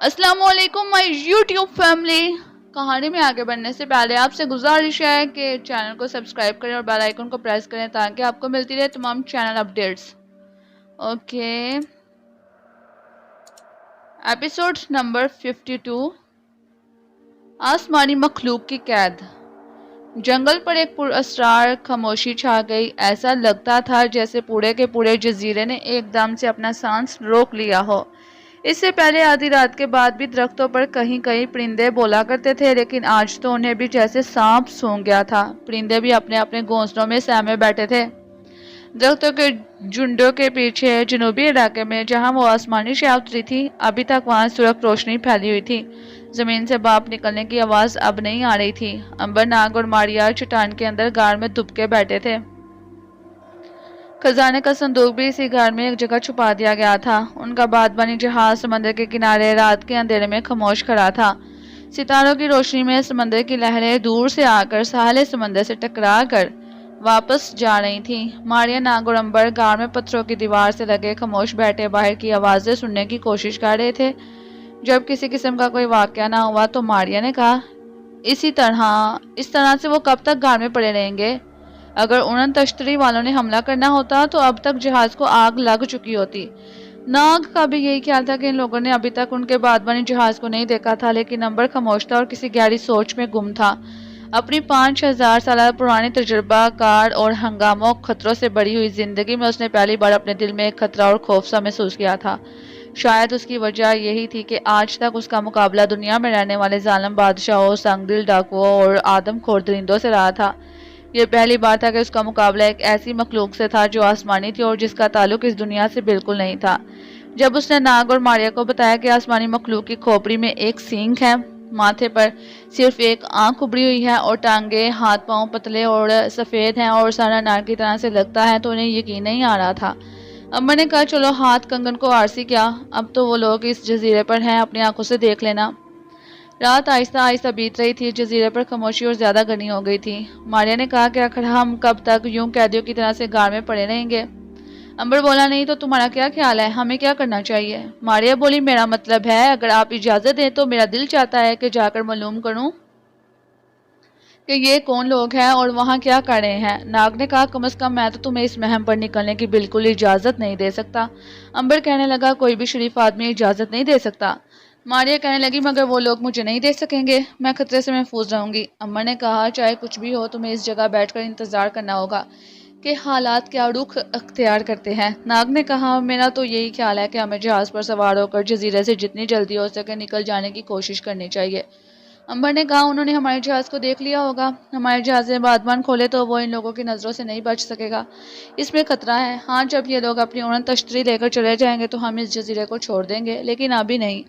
अस्सलाम वालेकुम my YouTube family. कहानी में आगे बढ़ने से पहले आपसे गुजारिश है कि चैनल को सब्सक्राइब करें और बेल आइकन को प्रेस करें ताकि आपको मिलती रहे तमाम channel updates. Okay, episode number 52, आसमानी मखलूक की कैद। जंगल पर एक पुरअसरार खामोशी छा गई। ऐसा लगता था जैसे पूरे के पूरे जजीरे ने एकदम से अपना सांस रोक लिया हो। इससे पहले आधी रात के बाद भी दरख्तों पर कहीं कहीं परिंदे बोला करते थे, लेकिन आज तो उन्हें भी जैसे सांप सूंघ गया था। परिंदे भी अपने अपने घोंसलों में सहमे बैठे थे। दरख्तों के झुंडों के पीछे जनूबी इलाके में जहां वो आसमानी शया उतरी थी, अभी तक वहां सुरख रोशनी फैली हुई थी। जमीन से भाप निकलने की आवाज अब नहीं आ रही थी। अंबर, नाग और मारिया चट्टान के अंदर गाड़ में दुबके बैठे थे। खजाने का संदूक भी इसी घर में एक जगह छुपा दिया गया था। उनका बादबानी जहाज समंदर के किनारे रात के अंधेरे में खामोश खड़ा था। सितारों की रोशनी में समंदर की लहरें दूर से आकर साहले समंदर से टकरा कर वापस जा रही थी। मारिया, नाग और अंबर गाड़ में पत्थरों की दीवार से लगे खामोश बैठे बाहर की आवाजें सुनने की कोशिश कर रहे थे। जब किसी किस्म का कोई वाकया ना हुआ तो मारिया ने कहा, इस तरह से वो कब तक गाड़ में पड़े रहेंगे? अगर उड़न तश्तरी वालों ने हमला करना होता तो अब तक जहाज को आग लग चुकी होती। नाग का भी यही ख्याल था कि इन लोगों ने अभी तक उनके बादबानी जहाज को नहीं देखा था, लेकिन अंबर खामोश था और किसी गहरी सोच में गुम था। अपनी 5000 साल पुरानी तजुर्बा कार और हंगामों खतरों से बड़ी हुई जिंदगी में उसने पहली बार अपने दिल में एक खतरा और खौफ सा महसूस किया था। शायद उसकी वजह यही थी कि आज तक उसका मुकाबला दुनिया में रहने वाले जालिम बादशाहों, संगदिल डाकुओं और आदमखोर दरिंदों से रहा था। ये पहली बार था कि उसका मुकाबला एक ऐसी मखलूक से था जो आसमानी थी और जिसका ताल्लुक इस दुनिया से बिल्कुल नहीं था। जब उसने नाग और मारिया को बताया कि आसमानी मखलूक की खोपड़ी में एक सींग है, माथे पर सिर्फ एक आंख उभरी हुई है और टांगे, हाथ पांव पतले और सफेद हैं और सारा नार की तरह से लगता है, तो उन्हें यकीन नहीं आ रहा था। अम्मा ने कहा, चलो हाथ कंगन को आरसी क्या, अब तो वो लोग इस जजीरे पर हैं, अपनी आंखों से देख लेना। रात आहिस्ता आहिस्ता बीत रही थी। जजीरे पर खामोशी और ज्यादा घनी हो गई थी। मारिया ने कहा कि आखिर हम कब तक यूं कैदियों की तरह से गाड़ में पड़े रहेंगे? अंबर बोला, नहीं तो तुम्हारा क्या ख्याल है, हमें क्या करना चाहिए? मारिया बोली, मेरा मतलब है अगर आप इजाजत दें तो मेरा दिल चाहता है कि जाकर मालूम करूं कि ये कौन लोग हैं और वहाँ क्या कर रहे हैं। नाग ने कहा, कम से कम मैं तो तुम्हें इस महम पर निकलने की बिल्कुल इजाजत नहीं दे सकता। अंबर कहने लगा, कोई भी शरीफ आदमी इजाजत नहीं दे सकता। मारिया कहने लगी, मगर वो लोग मुझे नहीं दे सकेंगे, मैं खतरे से महफूज रहूंगी। अम्मा ने कहा, चाहे कुछ भी हो तुम्हें इस जगह बैठकर इंतजार करना होगा कि हालात क्या रुख अख्तियार करते हैं। नाग ने कहा, मेरा तो यही ख्याल है कि हमें जहाज पर सवार होकर जजीरे से जितनी जल्दी हो सके निकल जाने की कोशिश करनी चाहिए। अंबर ने कहा, उन्होंने हमारे जहाज को देख लिया होगा। हमारे जहाज में बादबान खोले तो वो इन लोगों की नज़रों से नहीं बच सकेगा, इसमें खतरा है। हाँ, जब ये लोग अपनी उड़न तश्तरी लेकर चले जाएंगे तो हम इस जजीरे को छोड़ देंगे, लेकिन अभी नहीं।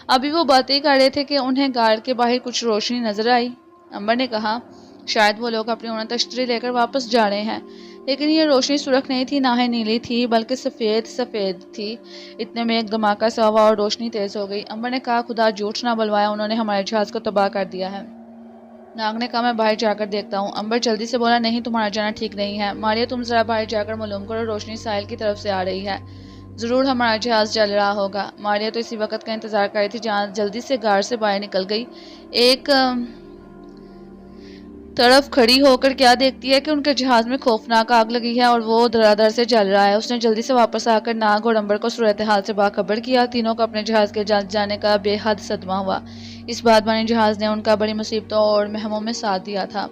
अभी वो बातें कर रहे थे कि उन्हें गाड़ के बाहर कुछ रोशनी नजर आई। अंबर ने कहा, शायद वो लोग अपनी उड़न तश्तरी लेकर वापस जा रहे हैं, लेकिन ये रोशनी सुर्ख नहीं थी, ना ही नीली थी, बल्कि सफ़ेद सफ़ेद थी। इतने में एक धमाका सा हुआ और रोशनी तेज हो गई। अंबर ने कहा, खुदा झूठ ना बुलवाया, उन्होंने हमारे जहाज को तबाह कर दिया है। नाग ने कहा, मैं बाहर जाकर देखता हूँ। अंबर जल्दी से बोला, नहीं, तुम्हारा जाना ठीक नहीं है। मारिया, तुम जरा बाहर जाकर मालूम करो, रोशनी साहिल की तरफ से आ रही है। जरूर हमारा जहाज जल रहा होगा। मारिया तो इसी वक्त का इंतजार कर रही थी जहाँ जल्दी से गाड़ से बाहर निकल गई। एक तरफ खड़ी होकर क्या देखती है कि उनके जहाज में खौफनाक आग लगी है और वो धड़ाधड़ से जल रहा है। उसने जल्दी से वापस आकर नाग और अंबर को सूरत हाल से बाखबर किया। तीनों को अपने जहाज के जल जाने का बेहद सदमा हुआ। इस बादबानी जहाज ने उनका बड़ी मुसीबतों और महमों में साथ दिया था।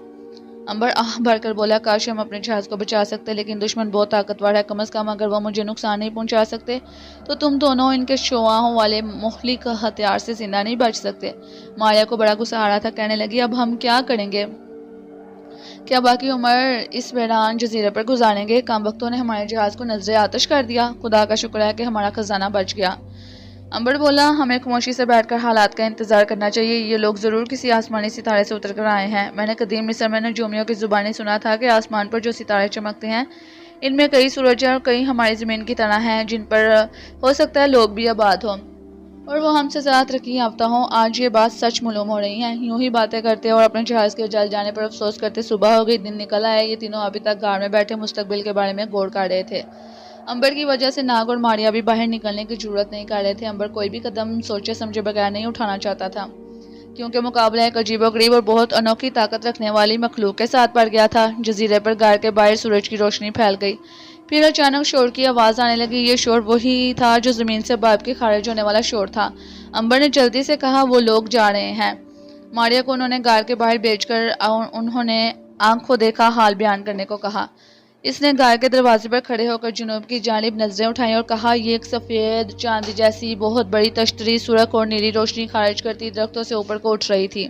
अंबर आह भरकर बोला, काश हम अपने जहाज को बचा सकते, लेकिन दुश्मन बहुत ताकतवर है। कम से कम अगर वो मुझे नुकसान नहीं पहुंचा सकते तो तुम दोनों इनके शोआहों वाले मुहलिक हथियार से जिंदा नहीं बच सकते। मारिया को बड़ा गुस्सा आ रहा था। कहने लगी, अब हम क्या करेंगे? क्या बाकी उम्र इस वीरान जजीरे पर गुजारेंगे? काम वक्तों ने हमारे जहाज को नजरे आतिश कर दिया। खुदा का शुक्र है कि हमारा खजाना बच गया। अंबर बोला, हमें खामोशी से बैठकर हालात का इंतजार करना चाहिए। ये लोग जरूर किसी आसमानी सितारे से उतर कर आए हैं। मैंने कदीम मिस्र में नजूमियों की जुबानी सुना था कि आसमान पर जो सितारे चमकते हैं, इनमें कई सूरज और कई हमारी ज़मीन की तरह हैं, जिन पर हो सकता है लोग भी आबाद हों और वो हमसे ज़्यादा तरक्की याफ्ता हों। आज ये बात सच मालूम हो रही है। यूं ही बातें करते और अपने जहाज़ के जल जाने पर अफसोस करते सुबह हो गई। दिन निकल आया। ये तीनों अभी तक गाड़ में बैठे मुस्तकबिल के बारे में गौर कर रहे थे। अंबर की वजह से नाग और मारिया भी बाहर निकलने की जरूरत नहीं कर रहे थे। अंबर कोई भी कदम सोचे समझे बगैर नहीं उठाना चाहता था, क्योंकि मुकाबला एक अजीबोगरीब और बहुत अनोखी ताकत रखने वाली मखलूक के साथ पड़ गया था। जजीरे पर गार के बाहर सूरज की रोशनी फैल गई। फिर अचानक शोर की आवाज़ आने लगी। ये शोर वही था जो ज़मीन से बाप के खारिज होने वाला शोर था। अंबर ने जल्दी से कहा, वो लोग जा रहे हैं। मारिया को उन्होंने गार के बाहर भेजकर उन्होंने आंख को देखा हाल बयान करने को कहा। इसने गाय के दरवाजे पर खड़े होकर जुनूब की जानिब नजरें उठाई और कहा, ये एक सफ़ेद चांदी जैसी बहुत बड़ी तश्तरी सुरख और नीली रोशनी खारिज करती दरख्तों से ऊपर को उठ रही थी।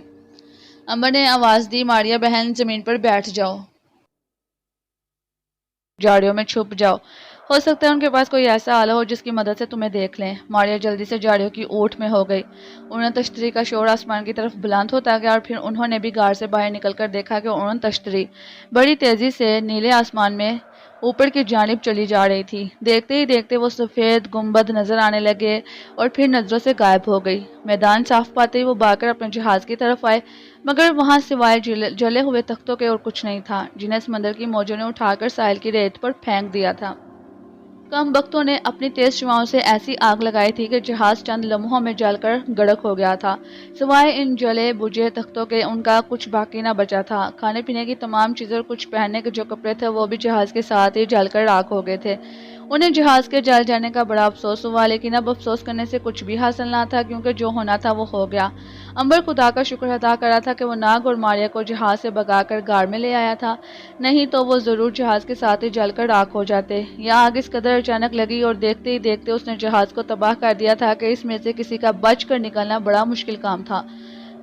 अंबर ने आवाज़ दी, मारिया बहन ज़मीन पर बैठ जाओ, झाड़ियों में छुप जाओ। हो सकता है उनके पास कोई ऐसा आला हो जिसकी मदद से तुम्हें देख लें। मारिया जल्दी से झाड़ियों की ओट में हो गई। उन्होंने तश्तरी का शोर आसमान की तरफ बुलंद होता गया और फिर उन्होंने भी गार से बाहर निकलकर देखा कि उन्होंने तश्तरी बड़ी तेजी से नीले आसमान में ऊपर की जानिब चली जा रही थी। देखते ही देखते वो सफ़ेद गुंबद नजर आने लगे और फिर नजरों से गायब हो गई। मैदान साफ पाते ही वो भागकर अपने जहाज की तरफ आए, मगर वहां सिवाय जले हुए तख्तों के और कुछ नहीं था, जिन्हें समंदर की मौजों ने उठाकर साहिल की रेत पर फेंक दिया था। कम बख्तों ने अपनी तेज शुआओं से ऐसी आग लगाई थी कि जहाज चंद लम्हों में जलकर गड़क हो गया था। सिवाय इन जले बुझे तख्तों के उनका कुछ बाकी न बचा था। खाने पीने की तमाम चीज़ें और कुछ पहनने के जो कपड़े थे वो भी जहाज के साथ ही जलकर राख हो गए थे। उन्हें जहाज के जल जाने का बड़ा अफसोस हुआ, लेकिन अब अफसोस करने से कुछ भी हासिल ना था, क्योंकि जो होना था वो हो गया। अंबर खुदा का शुक्र अदा कर रहा था कि वो नाग और मारिया को जहाज से भगाकर गार में ले आया था, नहीं तो वो ज़रूर जहाज के साथ ही जलकर राख हो जाते। यह आग इस कदर अचानक लगी और देखते ही देखते उसने जहाज को तबाह कर दिया था कि इसमें से किसी का बच कर निकलना बड़ा मुश्किल काम था।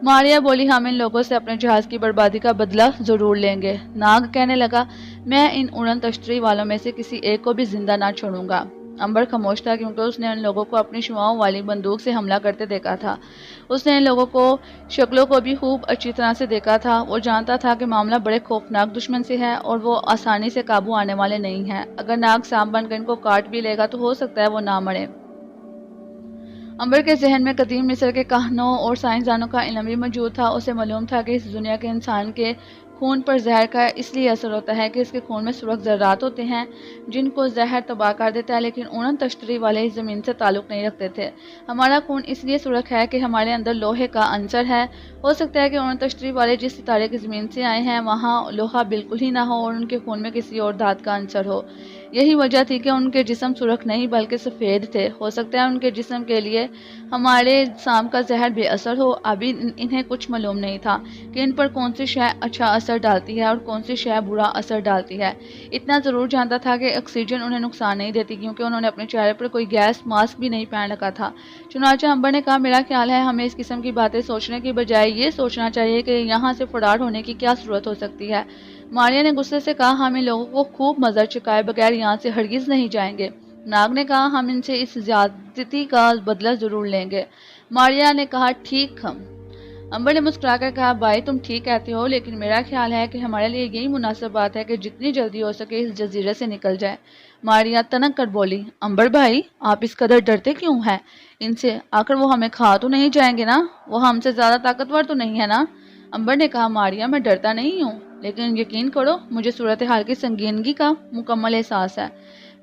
मारिया बोली, हम इन लोगों से अपने जहाज की बर्बादी का बदला जरूर लेंगे। नाग कहने लगा, मैं इन उड़न तश्तरी वालों में से किसी एक को भी जिंदा ना छोड़ूंगा। अंबर खामोश था, क्योंकि उसने उन लोगों को अपनी शुआओं वाली बंदूक से हमला करते देखा था। उसने इन लोगों को शक्लों को भी खूब अच्छी तरह से देखा था। वो जानता था कि मामला बड़े खौफनाक दुश्मन से है और वो आसानी से काबू आने वाले नहीं हैं। अगर नाग सांप बनकर इनको काट भी लेगा तो हो सकता है वो ना मरे। अंबर के जहन में कदीम मिस्र के कहानों और साइंसदानों का इल्म भी मौजूद था। उसे मालूम था कि इस दुनिया के इंसान के खून पर जहर का इसलिए असर होता है कि इसके खून में सुरख ज़र्रात होते हैं जिनको जहर तबाह कर देता है, लेकिन उड़न तश्तरी वाले इस ज़मीन से ताल्लुक़ नहीं रखते थे। हमारा खून इसलिए सुरख है कि हमारे अंदर लोहे का अंसर है। हो सकता है कि उड़न तश्तरी वाले जिस सितारे की ज़मीन से आए हैं वहाँ लोहा बिल्कुल ही ना हो और उनके खून में किसी और धात का अंसर हो। यही वजह थी कि उनके जिस्म सुरख नहीं बल्कि सफ़ेद थे। हो सकता है उनके जिस्म के लिए हमारे सांप का जहर बेअसर हो। अभी इन्हें कुछ मालूम नहीं था कि इन पर कौन सी शय अच्छा असर डालती है और कौन सी शय बुरा असर डालती है। इतना ज़रूर जानता था कि ऑक्सीजन उन्हें नुकसान नहीं देती, क्योंकि उन्होंने अपने चेहरे पर कोई गैस मास्क भी नहीं पहन रखा था। चुनांचे अंबर ने कहा, मेरा ख्याल है हमें इस किस्म की बातें सोचने की बजाय ये सोचना चाहिए कि यहाँ से फरार होने की क्या ज़रूरत हो सकती है। मारिया ने गुस्से से कहा, हम इन लोगों को खूब मज़ा चुकाए बगैर यहाँ से हरगिज़ नहीं जाएंगे। नाग ने कहा, हम इनसे इस ज्यादती का बदला जरूर लेंगे। मारिया ने कहा, ठीक हम। अंबर ने मुस्कुराकर कहा, भाई तुम ठीक कहते हो, लेकिन मेरा ख्याल है कि हमारे लिए यही मुनासिब बात है कि जितनी जल्दी हो सके इस जजीरे से निकल जाए। मारिया तनक कर बोली, अंबर भाई आप इस कदर डरते क्यों हैं इनसे? आखिर वो हमें खा तो नहीं जाएंगे ना? वो हमसे ज़्यादा ताकतवर तो नहीं है ना? अंबर ने कहा, मारिया मैं डरता नहीं हूँ, लेकिन यकीन करो मुझे सूरत हाल की संगीनगी का मुकम्मल एहसास है।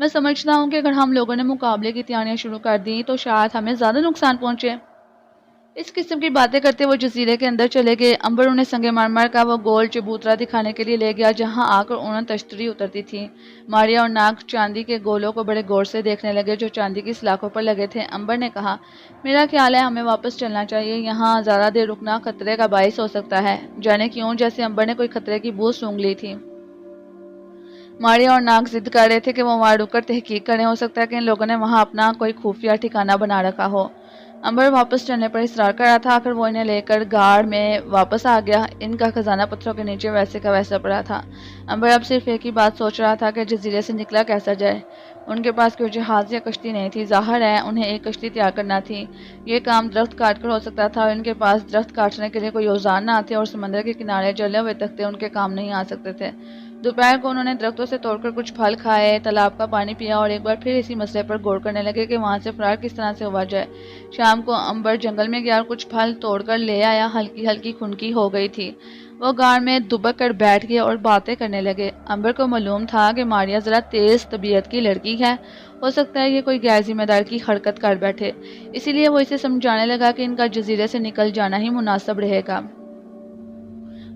मैं समझता हूँ कि अगर हम लोगों ने मुकाबले की तैयारियां शुरू कर दी तो शायद हमें ज़्यादा नुकसान पहुँचे। इस किस्म की बातें करते वो जजीरे के अंदर चले गए। अंबर उन्हें संगे मरमर का वो गोल चबूतरा दिखाने के लिए ले गया, जहां आकर उन्हें तश्तरी उतरती थी। मारिया और नाग चांदी के गोलों को बड़े गौर से देखने लगे जो चांदी की सलाखों पर लगे थे। अंबर ने कहा, मेरा ख्याल है हमें वापस चलना चाहिए, यहाँ ज़्यादा देर रुकना खतरे का बाइस हो सकता है। जाने क्यों जैसे अंबर ने कोई खतरे की बू सूंघ ली थी। मारिया और नाग जिद कर रहे थे कि वो वहाँ रुककर तहकीक करें। हो सकता है कि इन लोगों ने वहाँ अपना कोई खुफिया ठिकाना बना रखा हो। अंबर वापस चलने पर इसरार कर रहा था। आखिर वो इन्हें लेकर गाड़ में वापस आ गया। इनका खजाना पत्थरों के नीचे वैसे का वैसा पड़ा था। अंबर अब सिर्फ एक ही बात सोच रहा था कि जजीरे से निकला कैसा जाए। उनके पास कोई जहाज या कश्ती नहीं थी। ज़ाहिर है उन्हें एक कश्ती तैयार करना थी। ये काम दरख्त काट कर हो सकता था और इनके पास दरख्त काटने के लिए कोई औजार ना आते और समंदर के किनारे जले हुए तख्ते उनके काम नहीं आ सकते थे। दोपहर को उन्होंने दरख्तों से तोड़कर कुछ फल खाए, तालाब का पानी पिया और एक बार फिर इसी मसले पर गौर करने लगे कि वहाँ से फरार किस तरह से हुआ जाए। शाम को अंबर जंगल में गया और कुछ फल तोड़कर ले आया। हल्की हल्की खुनकी हो गई थी। وہ غار میں دبک کر بیٹھ گئے اور باتیں کرنے لگے۔ امبر کو معلوم تھا کہ ماریا ذرا تیز طبیعت کی لڑکی ہے، ہو سکتا ہے یہ کوئی غیر ذمہ دار کی حرکت کر بیٹھے، اسی لیے وہ اسے سمجھانے لگا کہ ان کا جزیرے سے نکل جانا ہی مناسب رہے گا۔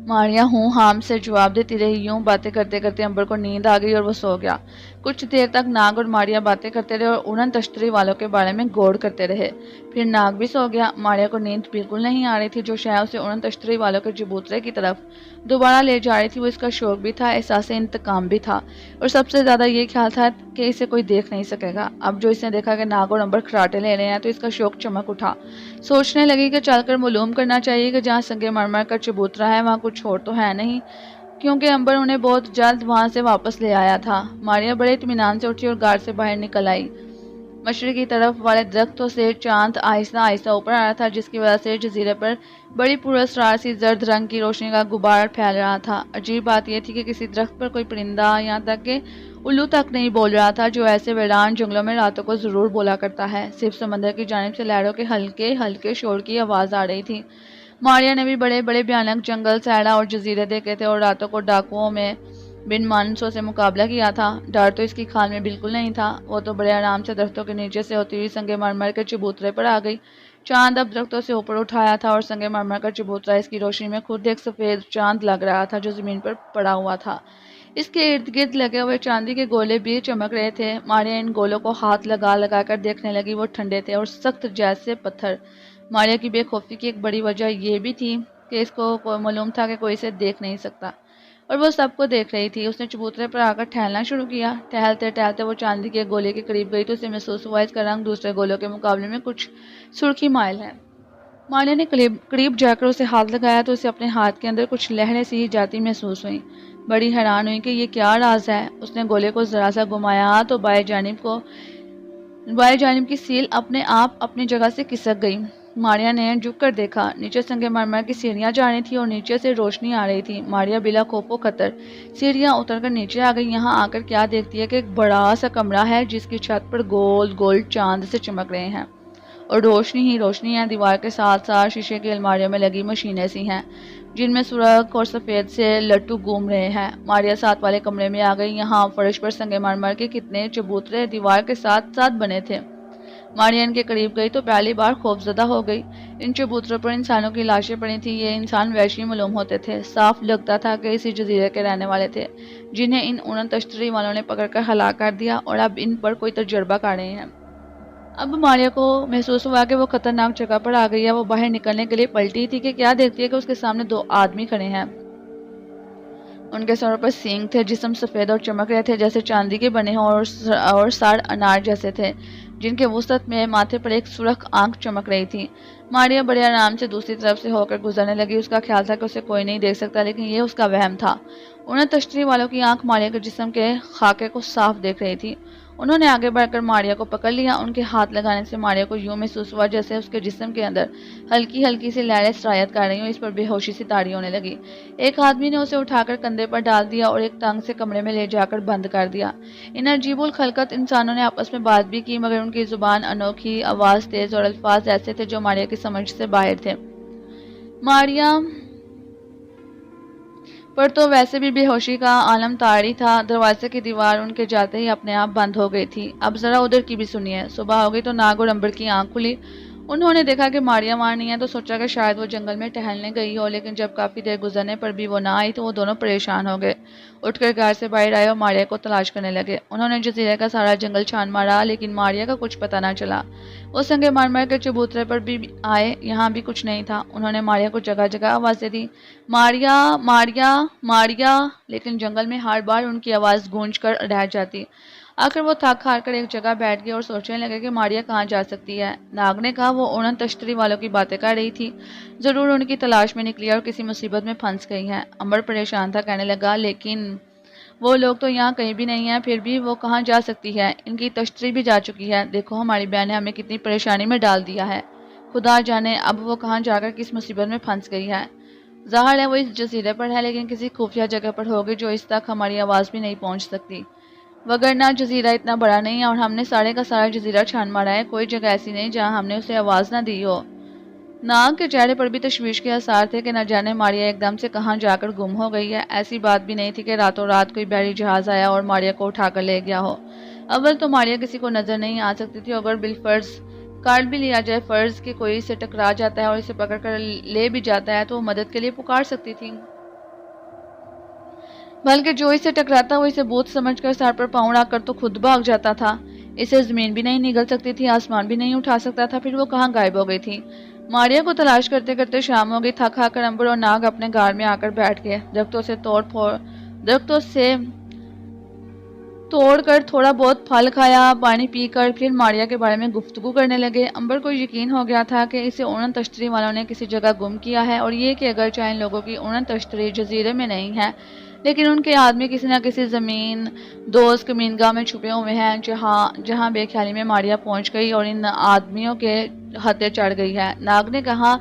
ماریا ہوں ہام سے جواب دیتی رہی۔ یوں باتیں کرتے کرتے امبر کو نیند آ گئی اور وہ سو گیا۔ کچھ دیر تک ناگ اور ماریا باتیں کرتے رہے اور اڑن تشتری والوں کے بارے میں غور کرتے رہے۔ پھر ناگ بھی سو گیا۔ ماریا کو نیند بالکل نہیں آ رہی تھی، جو شے اسے اڑن تشتری والوں کے چبوترے کی طرف دوبارہ لے جا رہی تھی۔ وہ اس کا شوق بھی تھا، احساس انتقام بھی تھا، اور سب سے زیادہ یہ خیال تھا کہ اسے کوئی دیکھ نہیں سکے گا۔ اب جو اس نے دیکھا کہ ناگ اور امبر کھراٹے لے رہے ہیں تو اس کا شوق چمک اٹھا۔ سوچنے لگی کہ چل کر معلوم کرنا چاہیے کہ جہاں سنگ مرمر کا چبوترا ہے وہاں کچھ اور تو ہے نہیں، کیونکہ امبر انہیں بہت جلد وہاں سے واپس لے آیا تھا۔ ماریا بڑے اطمینان سے اٹھی اور غار سے باہر نکل آئی۔ مشرقی طرف والے درختوں سے چاند آہستہ آہستہ اوپر آ رہا تھا، جس کی وجہ سے جزیرے پر بڑی پراسرار سی زرد رنگ کی روشنی کا غبار پھیل رہا تھا۔ عجیب بات یہ تھی کہ کسی درخت پر کوئی پرندہ، یہاں تک کہ الو تک نہیں بول رہا تھا، جو ایسے ویران جنگلوں میں راتوں کو ضرور بولا کرتا ہے۔ صرف سمندر کی جانب سے لہروں کے ہلکے ہلکے شور کی آواز آ رہی تھی۔ ماریا نے بھی بڑے بڑے بھیانک جنگل، صحرا اور جزیرے دیکھے تھے، اور راتوں کو ڈاکوؤں میں بن مانسوں سے مقابلہ کیا تھا۔ ڈر تو اس کی کھال میں بالکل نہیں تھا۔ وہ تو بڑے آرام سے درختوں کے نیچے سے ہوتی ہوئی سنگ مرمر کے چبوترے پر آ گئی۔ چاند اب درختوں سے اوپر اٹھایا تھا اور سنگ مرمر کا چبوترا اس کی روشنی میں خود ایک سفید چاند لگ رہا تھا جو زمین پر پڑا ہوا تھا۔ اس کے ارد گرد لگے ہوئے چاندی کے گولے بھی چمک رہے تھے۔ ماریا ان گولوں کو ہاتھ لگا لگا کر دیکھنے لگی۔ وہ ٹھنڈے تھے اور سخت جیسے پتھر۔ ماریا کی بے خوفی کی ایک بڑی وجہ یہ بھی تھی کہ اس کو معلوم تھا کہ کوئی اسے دیکھ نہیں سکتا، اور وہ سب کو دیکھ رہی تھی۔ اس نے چبوترے پر آ کر ٹہلنا شروع کیا۔ ٹہلتے ٹہلتے وہ چاندی کے گولے کے قریب گئی تو اسے محسوس ہوا اس کا رنگ دوسرے گولوں کے مقابلے میں کچھ سرخی مائل ہے۔ ماریا نے قریب جا کر اسے ہاتھ لگایا تو اسے اپنے ہاتھ کے اندر کچھ لہریں سی جاتی محسوس ہوئیں۔ بڑی حیران ہوئی کہ یہ کیا راز ہے۔ اس نے گولے کو ذرا سا گھمایا تو بائیں جانب کی سیل اپنے آپ اپنی جگہ سے کھسک گئی۔ ماریا نے جھک کر دیکھا۔ نیچے سنگ مرمر کی سیڑھیاں جا رہی تھی اور نیچے سے روشنی آ رہی تھی۔ ماریا بلا خوف و خطر سیڑھیاں اتر کر نیچے آ گئی۔ یہاں آ کر کیا دیکھتی ہے کہ ایک بڑا سا کمرہ ہے جس کی چھت پر گول گول چاند سے چمک رہے ہیں، اور روشنی ہی روشنی ہے۔ دیوار کے ساتھ ساتھ شیشے کی الماریوں میں لگی مشینیں سی ہیں جن میں سرخ اور سفید سے لٹو گھوم رہے ہیں۔ ماریا ساتھ والے کمرے میں آ گئی۔ یہاں فرش پر سنگ مرمر کے کتنے چبوترے دیوار کے ساتھ ساتھ بنے تھے۔ ماریا ان کے قریب گئی تو پہلی بار خوفزدہ ہو گئی۔ ان چبوتروں پر انسانوں کی لاشیں پڑی تھیں۔ یہ انسان وحشی معلوم ہوتے تھے۔ صاف لگتا تھا کہ اسی جزیرے کے رہنے والے تھے جنہیں ان اڑن تشتری والوں نے پکڑ کر ہلاک کر دیا اور اب ان پر کوئی تجربہ کر رہے ہیں۔ اب ماریا کو محسوس ہوا کہ وہ خطرناک جگہ پر آ گئی ہے۔ وہ باہر نکلنے کے لیے پلٹی تھی کہ کیا دیکھتی ہے کہ اس کے سامنے دو آدمی کھڑے ہیں۔ ان کے سروں پر سینگ تھے، جسم سفید اور چمک رہے تھے جیسے چاندی کے بنے ہوں، اور سر انار جیسے تھے جن کے وسط میں ماتھے پر ایک سرخ آنکھ چمک رہی تھی۔ ماریا بڑے آرام سے دوسری طرف سے ہو کر گزرنے لگی۔ اس کا خیال تھا کہ اسے کوئی نہیں دیکھ سکتا، لیکن یہ اس کا وہم تھا۔ انہیں تشتری والوں کی آنکھ ماریا کے جسم کے خاکے کو صاف دیکھ رہی تھی۔ انہوں نے آگے بڑھ کر ماریا کو پکڑ لیا۔ ان کے ہاتھ لگانے سے ماریا کو یوں محسوس ہوا جیسے اس کے جسم کے اندر ہلکی ہلکی سی لہریں سرایت کر رہی ہوں۔ اس پر بے ہوشی سی طاری ہونے لگی۔ ایک آدمی نے اسے اٹھا کر کندھے پر ڈال دیا اور ایک تنگ سے کمرے میں لے جا کر بند کر دیا۔ ان عجیب الخلقت انسانوں نے آپس میں بات بھی کی، مگر ان کی زبان انوکھی، آواز تیز اور الفاظ ایسے تھے جو ماریا کی سمجھ سے باہر تھے۔ ماریا پر تو ویسے بھی بے ہوشی کا عالم طاری تھا۔ دروازے کی دیوار ان کے جاتے ہی اپنے آپ بند ہو گئی تھی۔ اب ذرا ادھر کی بھی سنیے۔ صبح ہو گئی تو ناگ اور امبر کی آنکھ کھلی۔ انہوں نے دیکھا کہ ماریا وہاں نہیں ہے تو سوچا کہ شاید وہ جنگل میں ٹہلنے گئی ہو، لیکن جب کافی دیر گزرنے پر بھی وہ نہ آئی تو وہ دونوں پریشان ہو گئے۔ اٹھ کر گھر سے باہر آئے اور ماریا کو تلاش کرنے لگے۔ انہوں نے جزیرے کا سارا جنگل چھان مارا، لیکن ماریا کا کچھ پتہ نہ چلا۔ وہ سنگ مرمر کے چبوترے پر بھی آئے، یہاں بھی کچھ نہیں تھا۔ انہوں نے ماریا کو جگہ جگہ آوازیں دی، ماریا ماریا ماریا، لیکن جنگل میں ہر بار ان کی آواز گونج کر رہ جاتی۔ آخر وہ تھک ہار کر ایک جگہ بیٹھ گئے اور سوچنے لگے کہ ماریا کہاں جا سکتی ہے۔ ناگ نے کہا وہ اڑن تشتری والوں کی باتیں کر رہی تھی، ضرور ان کی تلاش میں نکلی اور کسی مصیبت میں پھنس گئی ہے۔ امبر پریشان تھا، کہنے لگا لیکن وہ لوگ تو یہاں کہیں بھی نہیں ہیں، پھر بھی وہ کہاں جا سکتی ہے؟ ان کی تشتری بھی جا چکی ہے۔ دیکھو ہماری بہن نے ہمیں کتنی پریشانی میں ڈال دیا ہے، خدا جانے اب وہ کہاں جا کر کس مصیبت میں پھنس گئی ہے۔ ظاہر ہے وہ اس جزیرے پر ہے، لیکن کسی خفیہ جگہ پر ہوگی جو اس تک ہماری آواز بھی نہیں پہنچ سکتی، وگرنہ جزیرہ اتنا بڑا نہیں ہے اور ہم نے سارے کا سارا جزیرہ چھان مارا ہے، کوئی جگہ ایسی نہیں جہاں ہم نے اسے آواز نہ دی ہو۔ नाग के चेहरे पर भी तशवीश के आसार थे कि न जाने मारिया एकदम से कहाँ जाकर गुम हो गई है। ऐसी बात भी नहीं थी कि रातों रात कोई बहरी जहाज आया और मारिया को उठाकर ले गया हो। अव्वल तो मारिया किसी को नजर नहीं आ सकती थी। अगर बिलफर्ज काट भी लिया जाए फर्ज कि कोई इसे टकरा जाता है और इसे पकड़ कर ले भी जाता है तो वो मदद के लिए पुकार सकती थी, बल्कि जो इसे टकराता वो इसे भूत समझकर सर पर पाँव रखकर तो खुद भाग जाता था। इसे जमीन भी नहीं निगल सकती थी, आसमान भी नहीं उठा सकता था। फिर वो कहाँ गायब हो गई थी। मारिया को तलाश करते करते शाम हो गई। थक हाकर अंबर और नाग अपने गार में आकर बैठ गए। दरख्तों से तोड़कर थोड़ा बहुत फल खाया, पानी पीकर फिर मारिया के बारे में गुफ्तगू करने लगे। अंबर को यकीन हो गया था कि इसे उड़न तश्तरी वालों ने किसी जगह गुम किया है और ये कि अगर चाहे इन लोगों की उड़न तश्तरी जजीरे में नहीं है लेकिन उनके आदमी किसी न किसी ज़मीन दोस्त कमीनगाह में छुपे हुए हैं जहाँ बेख्याली में मारिया पहुंच गई और इन आदमियों के हत्या चढ़ गई है। नाग ने कहा,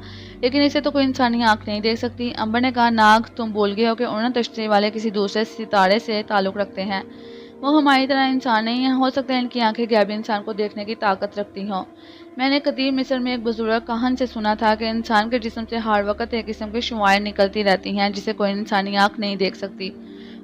लेकिन इसे तो कोई इंसानी आंख नहीं देख सकती। अंबर ने कहा, नाग तुम भूल गए हो कि उड़न तश्तरी वाले किसी दूसरे सितारे से ताल्लुक़ रखते हैं। वो हमारी तरह इंसान नहीं है। हो सकता है इनकी आंखें गैबी इंसान को देखने की ताकत रखती हों। मैंने कदीम मिस्र में एक बुजुर्ग कहन से सुना था कि इंसान के जिस्म से हर वक्त एक किस्म की शुआएं निकलती रहती हैं जिसे कोई इंसानी आंख नहीं देख सकती।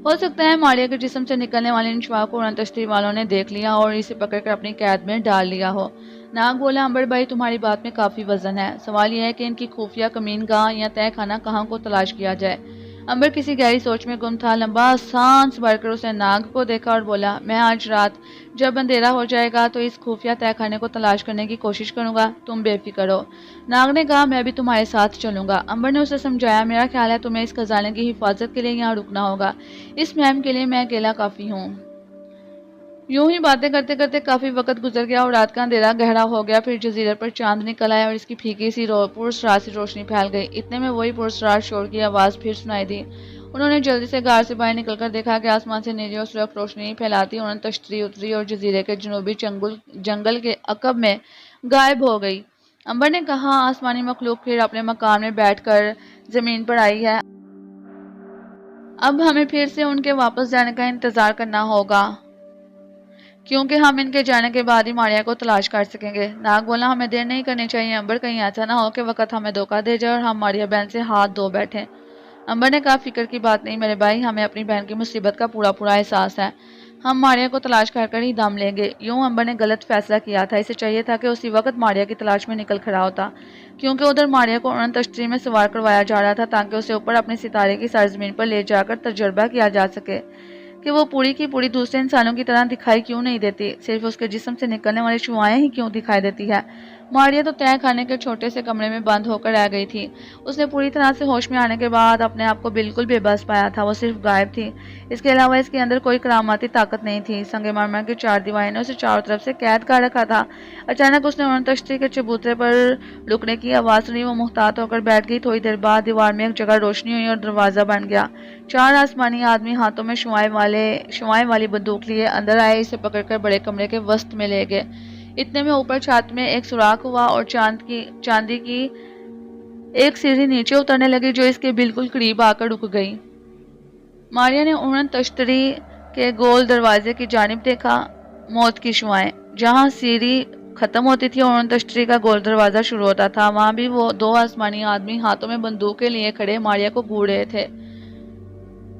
हो सकता है मारिया के जिस्म से निकलने वाले इन शुआ को उड़न तश्तरी वालों ने देख लिया और इसे पकड़कर अपनी कैद में डाल लिया हो। नाग बोला, अंबर भाई तुम्हारी बात में काफ़ी वजन है। सवाल यह है कि इनकी खुफिया कमीनगाह या तय खाना कहाँ को तलाश किया जाए। अंबर किसी गहरी सोच में गुम था। लंबा सांस भरकर उसने नाग को देखा और बोला, मैं आज रात जब अंधेरा हो जाएगा तो इस खुफिया तहखाने को तलाश करने की कोशिश करूंगा, तुम बेफिक्र हो। नाग ने कहा, मैं भी तुम्हारे साथ चलूंगा। अंबर ने उसे समझाया, मेरा ख्याल है तुम्हें इस खजाने की हिफाजत के लिए यहाँ रुकना होगा। इस मुहिम के लिए मैं अकेला काफ़ी हूँ। यूं ही बातें करते करते काफी वक्त गुजर गया और रात का अंधेरा गहरा हो गया। फिर जजीरे पर चांद निकल आया और इसकी फीकी सी पुरस्रार सी रोशनी फैल गई। इतने में वही पुरस्रार शोर की आवाज फिर सुनाई दी। उन्होंने जल्दी से गार से बाहर निकलकर देखा कि आसमान से नीली और सुरख रोशनी फैलाती उन्होंने तश्तरी उतरी और जजीरे के जनूबी जंगल के अकब में गायब हो गई। अंबर ने कहा, आसमानी मखलूक फिर अपने मकान में बैठकर जमीन पर आई है। अब हमें फिर से उनके वापस जाने का इंतजार करना होगा क्योंकि हम इनके जाने के बाद ही मारिया को तलाश कर सकेंगे। नाग बोला, हमें देर नहीं करनी चाहिए अंबर, कहीं ऐसा ना हो कि वक्त हमें धोखा दे जाए और हम मारिया बहन से हाथ धो बैठे। अंबर ने कहा, फिक्र की बात नहीं मेरे भाई, हमें अपनी बहन की मुसीबत का पूरा पूरा एहसास है। हम मारिया को तलाश कर कर ही दम लेंगे। यूं अंबर ने गलत फैसला किया था। इसे चाहिए था कि उसी वक्त मारिया की तलाश में निकल खड़ा होता, क्योंकि उधर मारिया को उड़न तश्तरी में सवार करवाया जा रहा था ताकि उसे ऊपर अपने सितारे की सरजमीन पर ले जाकर तजुर्बा किया जा सके कि वो पूरी की पूरी दूसरे इंसानों की तरह दिखाई क्यों नहीं देती, सिर्फ उसके जिस्म से निकलने वाली शुआएं ही क्यों दिखाई देती है। मारिया तो तय खाने के छोटे से कमरे में बंद होकर रह गई थी। उसने पूरी तरह से होश में आने के बाद अपने आप को बिल्कुल बेबस पाया था। वो सिर्फ गायब थी। इसके अलावा इसके अंदर कोई करामाती ताकत नहीं थी। संगमरमर की चार दीवारें ने उसे चारों तरफ से कैद कर रखा था। अचानक उसने उड़न तश्तरी के चबूतरे पर लुकने की आवाज़ सुनी। वो मुहतात होकर बैठ गई। थोड़ी देर बाद दीवार में एक जगह रोशनी हुई और दरवाज़ा बन गया। चार आसमानी आदमी हाथों में शुआएं वाली बंदूक लिए अंदर आए। इसे पकड़कर बड़े कमरे के वस्त में ले गए। इतने में ऊपर छत में एक सुराख हुआ और चांदी की एक सीढ़ी नीचे उतरने लगी जो इसके बिल्कुल करीब आकर रुक गई। मारिया ने उड़न तश्तरी के गोल दरवाजे की जानिब देखा। मौत की शुआएं, जहां सीढ़ी खत्म होती थी और उड़न तश्तरी का गोल दरवाजा शुरू होता था, वहां भी वो दो आसमानी आदमी हाथों में बंदूकें लिए खड़े मारिया को घूर रहे थे।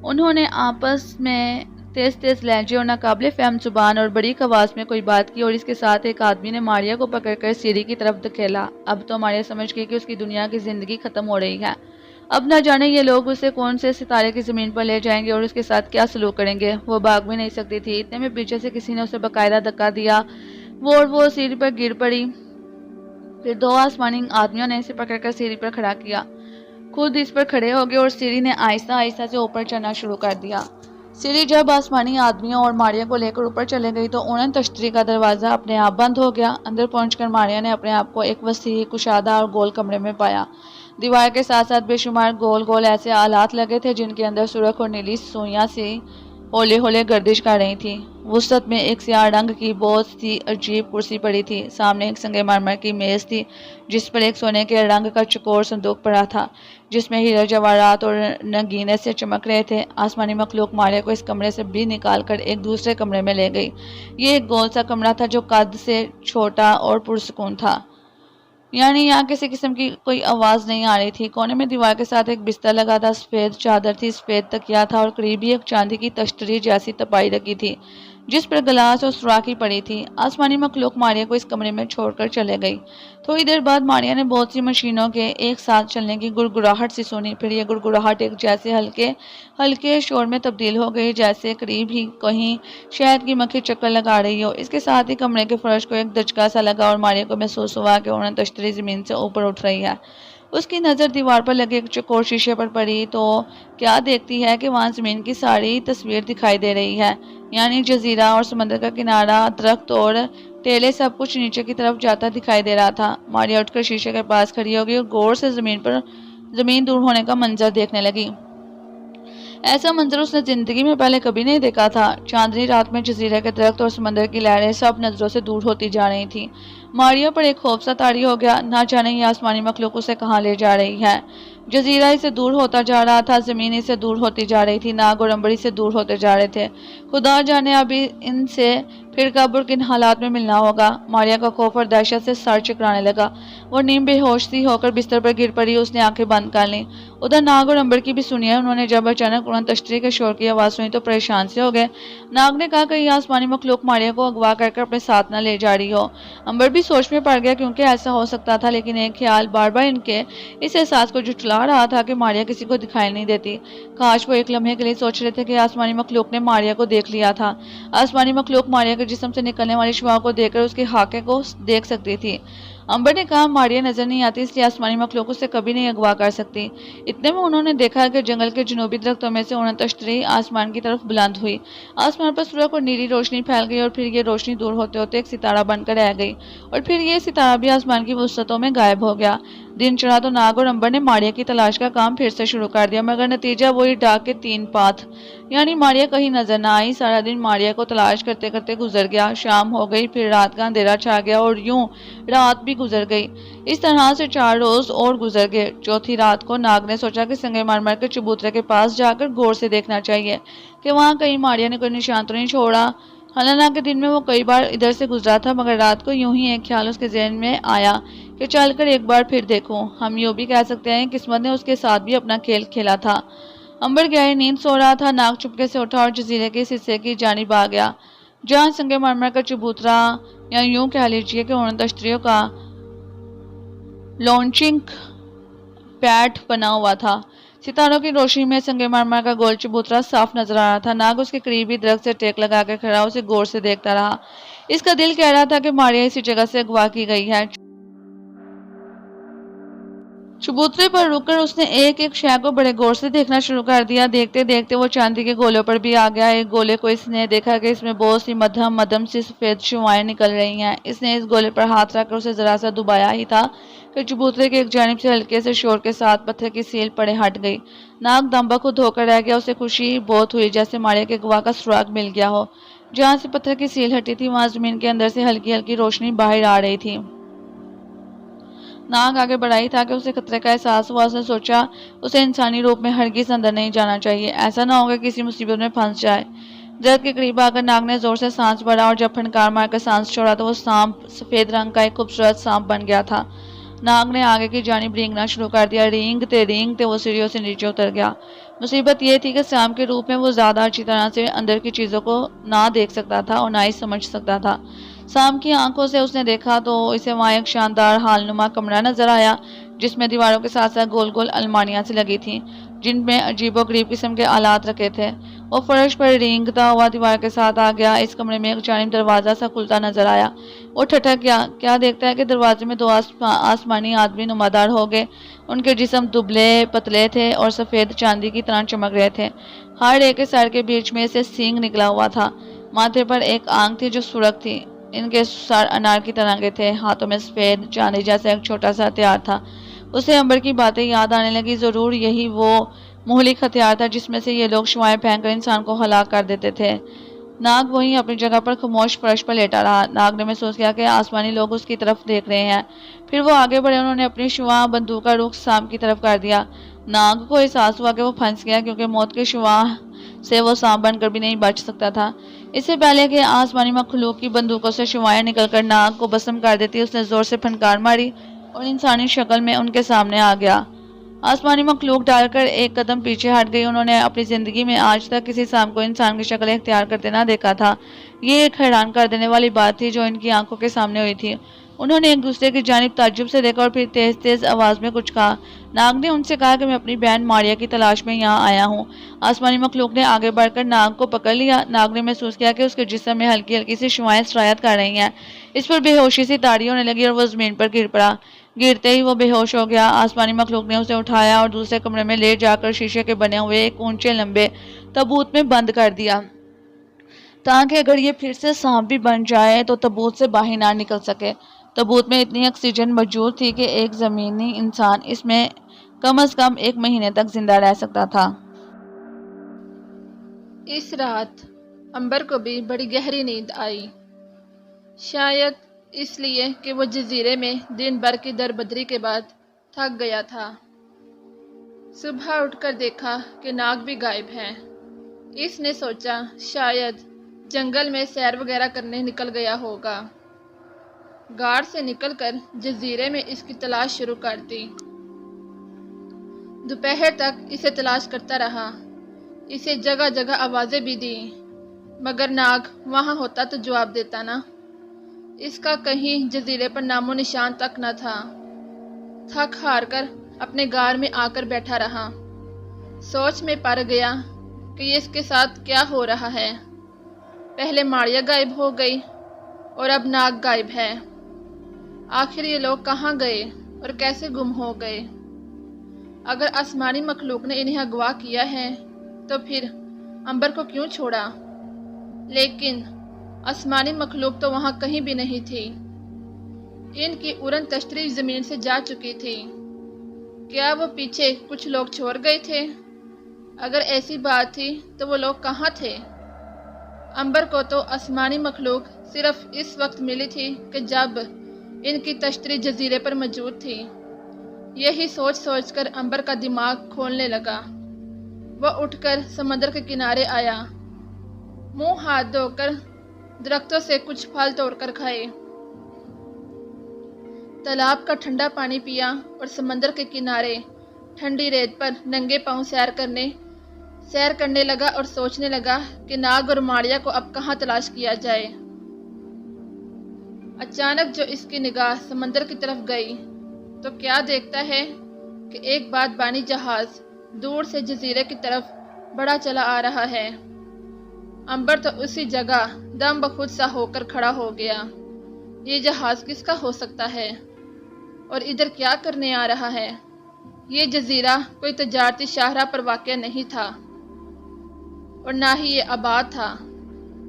उन्होंने आपस में तेज तेज लहजे और नाकाबिले फहम जुबान और बड़ी आवाज में कोई बात की और इसके साथ एक आदमी ने मारिया को पकड़कर सीढ़ी की तरफ धकेला। अब तो मारिया समझ गई कि उसकी दुनिया की जिंदगी खत्म हो रही है। अब न जाने ये लोग उसे कौन से सितारे की जमीन पर ले जाएंगे और उसके साथ क्या सलूक करेंगे। वो भाग भी नहीं सकती थी। इतने में पीछे से किसी ने उसे बाकायदा धक्का दिया। वो सीढ़ी पर गिर पड़ी। फिर दो आसमानी आदमियों ने इसे पकड़कर सीढ़ी पर खड़ा किया, खुद इस पर खड़े हो गए और सीढ़ी ने आहिस्ता आहिस्ता से ऊपर चढ़ना शुरू कर दिया। सीढ़ी जब आसमानी आदमियों और मारिया को लेकर ऊपर चले गई तो उड़न तश्तरी का दरवाज़ा अपने आप बंद हो गया। अंदर पहुंचकर मारिया ने अपने आप को एक वसी, कुशादा और गोल कमरे में पाया। दीवार के साथ साथ बेशुमार गोल गोल ऐसे आलात लगे थे जिनके अंदर सुरख और नीली सुइयां सी होले होले गर्दिश कर रही थी। वसत में एक स्याह रंग की बहुत सी अजीब कुर्सी पड़ी थी। सामने एक संगमरमर की मेज़ थी जिस पर एक सोने के रंग का चकोर संदूक पड़ा था जिसमें हीरे जवाहरात और नगीने से चमक रहे थे। आसमानी मखलूक मारिया को इस कमरे से भी निकाल कर एक दूसरे कमरे में ले गई। ये एक गोल सा कमरा था जो कद से छोटा और पुरसकून था। یعنی یہاں کسی قسم کی کوئی آواز نہیں آ رہی تھی۔ کونے میں دیوار کے ساتھ ایک بستر لگا تھا، سفید چادر تھی، سفید تکیا تھا اور قریبی ایک چاندی کی تشتری جیسی تپائی لگی تھی جس پر گلاس اور سوراخی پڑی تھی۔ آسمانی مخلوق ماریا کو اس کمرے میں چھوڑ کر چلے گئی۔ تھوڑی دیر بعد ماریا نے بہت سی مشینوں کے ایک ساتھ چلنے کی گڑگڑاہٹ سی سنی، پھر یہ گڑگڑاہٹ ایک جیسے ہلکے شور میں تبدیل ہو گئی جیسے قریب ہی کہیں شہد کی مکھی چکر لگا رہی ہو۔ اس کے ساتھ ہی کمرے کے فرش کو ایک دھچکا سا لگا اور ماریا کو محسوس ہوا کہ انہیں تشتری زمین سے اوپر اٹھ رہی ہے۔ اس کی نظر دیوار پر لگے ایک چوکور شیشے پر پڑی تو کیا دیکھتی ہے کہ وہاں زمین کی ساری تصویر دکھائی دے رہی ہے، یعنی جزیرہ اور سمندر کا کنارہ، درخت اور ٹیلے، سب کچھ نیچے کی طرف جاتا دکھائی دے رہا تھا۔ ماریا اٹھ کر شیشے کے پاس کھڑی ہو گئی اور غور سے زمین دور ہونے کا منظر دیکھنے لگی۔ ایسا منظر اس نے زندگی میں پہلے کبھی نہیں دیکھا تھا۔ چاندنی رات میں جزیرے کے درخت اور سمندر کی لہریں سب نظروں سے دور ہوتی جا رہی تھیں۔ ماریا پر ایک خوف سا طاری ہو گیا، نہ جانے یہ آسمانی مخلوق اسے کہاں لے جا رہی ہے۔ جزیرہ اسے دور ہوتا جا رہا تھا، زمین اسے دور ہوتی جا رہی تھی، ناگ اور عنبر سے دور ہوتے جا رہے تھے۔ خدا جانے اب ان سے پھر کب اور کن حالات میں ملنا ہوگا۔ ماریا کا خوف اور دہشت سے سر چکرانے لگا۔ وہ نیم بے ہوش سی ہو کر بستر پر گر پڑی، اس نے آنکھیں بند کر لیں۔ ادھر ناگ اور عنبر کی بھی سنی ہے، انہوں نے جب اچانک انہیں تشتری کے شور کی آواز سنی تو پریشان سے ہو گئے۔ ناگ نے کہا کہ یہ آسمانی مخلوق ماریا کو اغوا کر اپنے ساتھ نہ لے جا رہی ہو۔ عنبر بھی سوچ میں پڑ گیا کیونکہ ایسا ہو سکتا تھا، لیکن ایک خیال بار بار ان کے اس احساس کو جھٹلا رہا تھا کہ ماریا کسی کو دکھائی نہیں دیتی۔ کاش وہ ایک لمحے کے لیے سوچ رہے تھے کہ آسمانی مخلوق نے ماریا کو دیکھ لیا تھا۔ آسمانی مخلوق ماریا کے جسم سے نکلنے والی شعاع کو دیکھ کر اس کے خاکے کو دیکھ سکتی تھی۔ عنبر نے کہا ماریا نظر نہیں آتی، اس لیے آسمانی مخلوق اسے کبھی نہیں اغوا کر سکتی۔ اتنے میں انہوں نے دیکھا کہ جنگل کے جنوبی درختوں میں سے انہیں تشتری آسمان کی طرف بلند ہوئی۔ آسمان پر سرخ اور نیلی روشنی پھیل گئی اور پھر یہ روشنی دور ہوتے ہوتے ایک ستارہ بن کر رہ گئی اور پھر یہ ستارہ بھی آسمان کی وسعتوں میں غائب ہو گیا۔ دن چڑھا تو ناگ اور عنبر نے ماریا کی تلاش کا کام پھر سے شروع کر دیا، مگر نتیجہ وہی ڈاک کے 3 پاتھ، یعنی ماریا کہیں نظر نہ آئی۔ سارا دن ماریا کو تلاش کرتے کرتے گزر گیا، شام ہو گئی، پھر رات کا اندھیرا چھا گیا اور یوں رات بھی گزر گئی۔ اس طرح سے 4 روز اور گزر گئے۔ چوتھی رات کو ناگ نے سوچا کہ سنگ مرمر کے چبوترے کے پاس جا کر غور سے دیکھنا چاہیے کہ وہاں کہیں ماریا نے کوئی نشان تو نہیں چھوڑا۔ حالانکہ دن میں وہ کئی بار ادھر سے گزرا تھا، مگر رات کو یوں ہی ایک خیال اس کے ذہن میں آیا کہ چل کر ایک بار پھر دیکھوں۔ ہم یوں بھی کہہ سکتے ہیں قسمت نے اس کے ساتھ بھی اپنا کھیل کھیلا تھا۔ عنبر گہری نیند سو رہا تھا۔ ناگ چپکے سے اٹھا اور جزیرے کے اس حصے کی جانب آ گیا جہاں سنگ مرمر کا چبوترا، یا یوں کہہ لیجیے کہ ان تشتریوں کا لانچنگ پیڈ بنا ہوا تھا۔ ستاروں کی روشنی میں سنگ مرمر کا گول چبوترا صاف نظر آ رہا تھا۔ ناگ اس کے قریبی درخت سے ٹیک لگا کے کھڑا اسے غور سے دیکھتا رہا۔ اس کا دل کہہ رہا تھا کہ ماریا اسی جگہ سے اغوا کی گئی ہے۔ چبوترے پر رک کر اس نے ایک ایک شے کو بڑے غور سے دیکھنا شروع کر دیا۔ دیکھتے دیکھتے وہ چاندی کے گولوں پر بھی آ گیا۔ ایک گولے کو اس نے دیکھا کہ اس میں بہت سی مدھم سی سفید شعاعیں نکل رہی ہیں۔ اس نے اس گولے پر ہاتھ رکھ کر اسے ذرا سا دبایا ہی تھا کہ چبوترے کی ایک جانب سے ہلکے سے شور کے ساتھ پتھر کی سیل پڑے ہٹ گئی۔ ناگ دم بخود ہو کر رہ گیا۔ اسے خوشی بہت ہوئی جیسے ماریا کے اغوا کا سراغ مل گیا ہو۔ جہاں سے پتھر کی سیل ہٹی تھی وہاں زمین کے اندر سے ہلکی ہلکی روشنی باہر آ رہی تھی۔ ناگ آگے بڑھائی تھا کہ اسے خطرے کا احساس ہوا۔ اس نے سوچا اسے انسانی روپ میں ہرگز اندر نہیں جانا چاہیے، ایسا نہ ہو کہ کسی مصیبت میں پھنس جائے۔ درخت کے قریب آ کر ناگ نے زور سے سانس بھرا اور جب پھنکار مار کر سانس چھوڑا تو وہ سانپ سفید رنگ کا ایک خوبصورت سانپ بن گیا تھا۔ ناگ نے آگے کی جانب رینگنا شروع کر دیا۔ رینگتے وہ سیڑھیوں سے نیچے اتر گیا۔ مصیبت یہ تھی کہ سانپ کے روپ میں وہ زیادہ اچھی طرح سے اندر کی چیزوں کو نہ دیکھ سکتا تھا اور نہ ہی سمجھ سکتا تھا۔ سانپ کی آنکھوں سے اس نے دیکھا تو اسے وہاں ایک شاندار ہال نما کمرہ نظر آیا جس میں دیواروں کے ساتھ ساتھ گول گول الماریاں سی لگی تھیں جن میں عجیب و غریب قسم کے آلات رکھے تھے۔ وہ فرش پر رینگتا ہوا دیوار کے ساتھ آ گیا۔ اس کمرے میں ایک جانب دروازہ سا کھلتا نظر آیا۔ وہ ٹھٹک گیا۔ کیا دیکھتا ہے کہ دروازے میں 2 آسمانی آدمی نمودار ہو گئے۔ ان کے جسم دبلے پتلے تھے اور سفید چاندی کی طرح چمک رہے تھے۔ ہر ایک کے سر کے بیچ میں سے سینگ نکلا ہوا تھا۔ ماتھے پر ایک آنکھ تھی جو سرخ تھی۔ ان کے سر انار کی طرح کے تھے۔ ہاتھوں میں سفید چاندی جیسا ایک چھوٹا سا ہتھیار تھا۔ اسے عنبر کی باتیں یاد آنے لگی۔ ضرور یہی وہ مہلک ہتھیار تھا جس میں سے یہ لوگ شعاعیں پھینک کر انسان کو ہلاک کر دیتے تھے۔ ناگ وہیں اپنی جگہ پر خاموش فرش پر لیٹا رہا۔ ناگ نے محسوس کیا کہ آسمانی لوگ اس کی طرف دیکھ رہے ہیں۔ پھر وہ آگے بڑھے۔ انہوں نے اپنی شعاع بندوق کا رخ سانپ کی طرف کر دیا۔ ناگ کو احساس ہوا کہ وہ پھنس گیا کیونکہ موت کی شعاع سے وہ سانپ بن کر بھی نہیں بچ سکتا تھا۔ اس سے پہلے کہ آسمانی مخلوق کی بندوقوں سے شعاعیں نکل کر ناگ کو بسم کر دیتی اس نے زور سے پھنکار ماری اور انسانی شکل میں ان کے سامنے آ گیا۔ آسمانی مخلوق ڈال کر ایک قدم پیچھے ہٹ گئی۔ انہوں نے اپنی زندگی میں آج تک کسی سام کو انسان کی شکل اختیار کرتے نہ دیکھا تھا۔ یہ ایک حیران کر دینے والی بات تھی جو ان کی آنکھوں کے سامنے ہوئی تھی۔ انہوں نے ایک دوسرے کی جانب تعجب سے دیکھا اور پھر تیز تیز آواز میں کچھ کہا۔ ناگ نے ان سے کہا کہ میں اپنی بہن ماریا کی تلاش میں یہاں آیا ہوں۔ آسمانی مخلوق نے آگے بڑھ کر ناگ کو پکڑ لیا۔ ناگ نے محسوس کیا کہ اس کے جسم میں ہلکی ہلکی سی شعاعیں سرایت کر رہی ہیں۔ اس پر بے ہوشی سی طاری ہونے لگی اور وہ زمین پر گر پڑا۔ گرتے ہی وہ بے ہوش ہو گیا۔ آسمانی مخلوق نے اسے اٹھایا اور دوسرے کمرے میں لے جا کر شیشے کے بنے ہوئے ایک اونچے لمبے تابوت میں بند کر دیا، تاکہ اگر یہ پھر سے سانپ بھی بن جائے تو تابوت سے باہر نہ نکل سکے۔ تابوت میں اتنی آکسیجن موجود تھی کہ ایک زمینی انسان اس میں کم از کم 1 مہینے تک زندہ رہ سکتا تھا۔ اس رات امبر کو بھی بڑی گہری نیند آئی، شاید اس لیے کہ وہ جزیرے میں دن بھر کی دربدری کے بعد تھک گیا تھا۔ صبح اٹھ کر دیکھا کہ ناگ بھی غائب ہے۔ اس نے سوچا شاید جنگل میں سیر وغیرہ کرنے نکل گیا ہوگا۔ غار سے نکل کر جزیرے میں اس کی تلاش شروع کر دی۔ دوپہر تک اسے تلاش کرتا رہا، اسے جگہ جگہ آوازیں بھی دی، مگر ناگ وہاں ہوتا تو جواب دیتا نا۔ اس کا کہیں جزیرے پر نام و نشان تک نہ تھا۔ تھک ہار کر اپنے غار میں آ کر بیٹھا رہا، سوچ میں پڑ گیا کہ یہ اس کے ساتھ کیا ہو رہا ہے۔ پہلے ماریا غائب ہو گئی اور اب ناگ غائب ہے۔ آخر یہ لوگ کہاں گئے اور کیسے گم ہو گئے؟ اگر آسمانی مخلوق نے انہیں اغوا کیا ہے تو پھر امبر کو کیوں چھوڑا؟ لیکن آسمانی مخلوق تو وہاں کہیں بھی نہیں تھی۔ ان کی اڑن تشتری زمین سے جا چکی تھی۔ کیا وہ پیچھے کچھ لوگ چھوڑ گئے تھے؟ اگر ایسی بات تھی تو وہ لوگ کہاں تھے؟ امبر کو تو آسمانی مخلوق صرف اس وقت ملی تھی کہ جب ان کی تشتری جزیرے پر موجود تھی۔ یہی سوچ سوچ کر امبر کا دماغ کھولنے لگا۔ وہ اٹھ کر سمندر کے کنارے آیا، منہ ہاتھ دھو کر درختوں سے کچھ پھل توڑ کر کھائے، تالاب کا ٹھنڈا پانی پیا اور سمندر کے کنارے ٹھنڈی ریت پر ننگے پاؤں سیر کرنے لگا اور سوچنے لگا کہ ناگ اور ماریا کو اب کہاں تلاش کیا جائے۔ اچانک جو اس کی نگاہ سمندر کی طرف گئی تو کیا دیکھتا ہے کہ ایک بادبانی جہاز دور سے جزیرے کی طرف بڑھا چلا آ رہا ہے۔ امبر تو اسی جگہ دم بخود سا ہو کر کھڑا ہو گیا۔ یہ جہاز کس کا ہو سکتا ہے اور ادھر کیا کرنے آ رہا ہے؟ یہ جزیرہ کوئی تجارتی شاہراہ پر واقع نہیں تھا اور نہ ہی یہ آباد تھا۔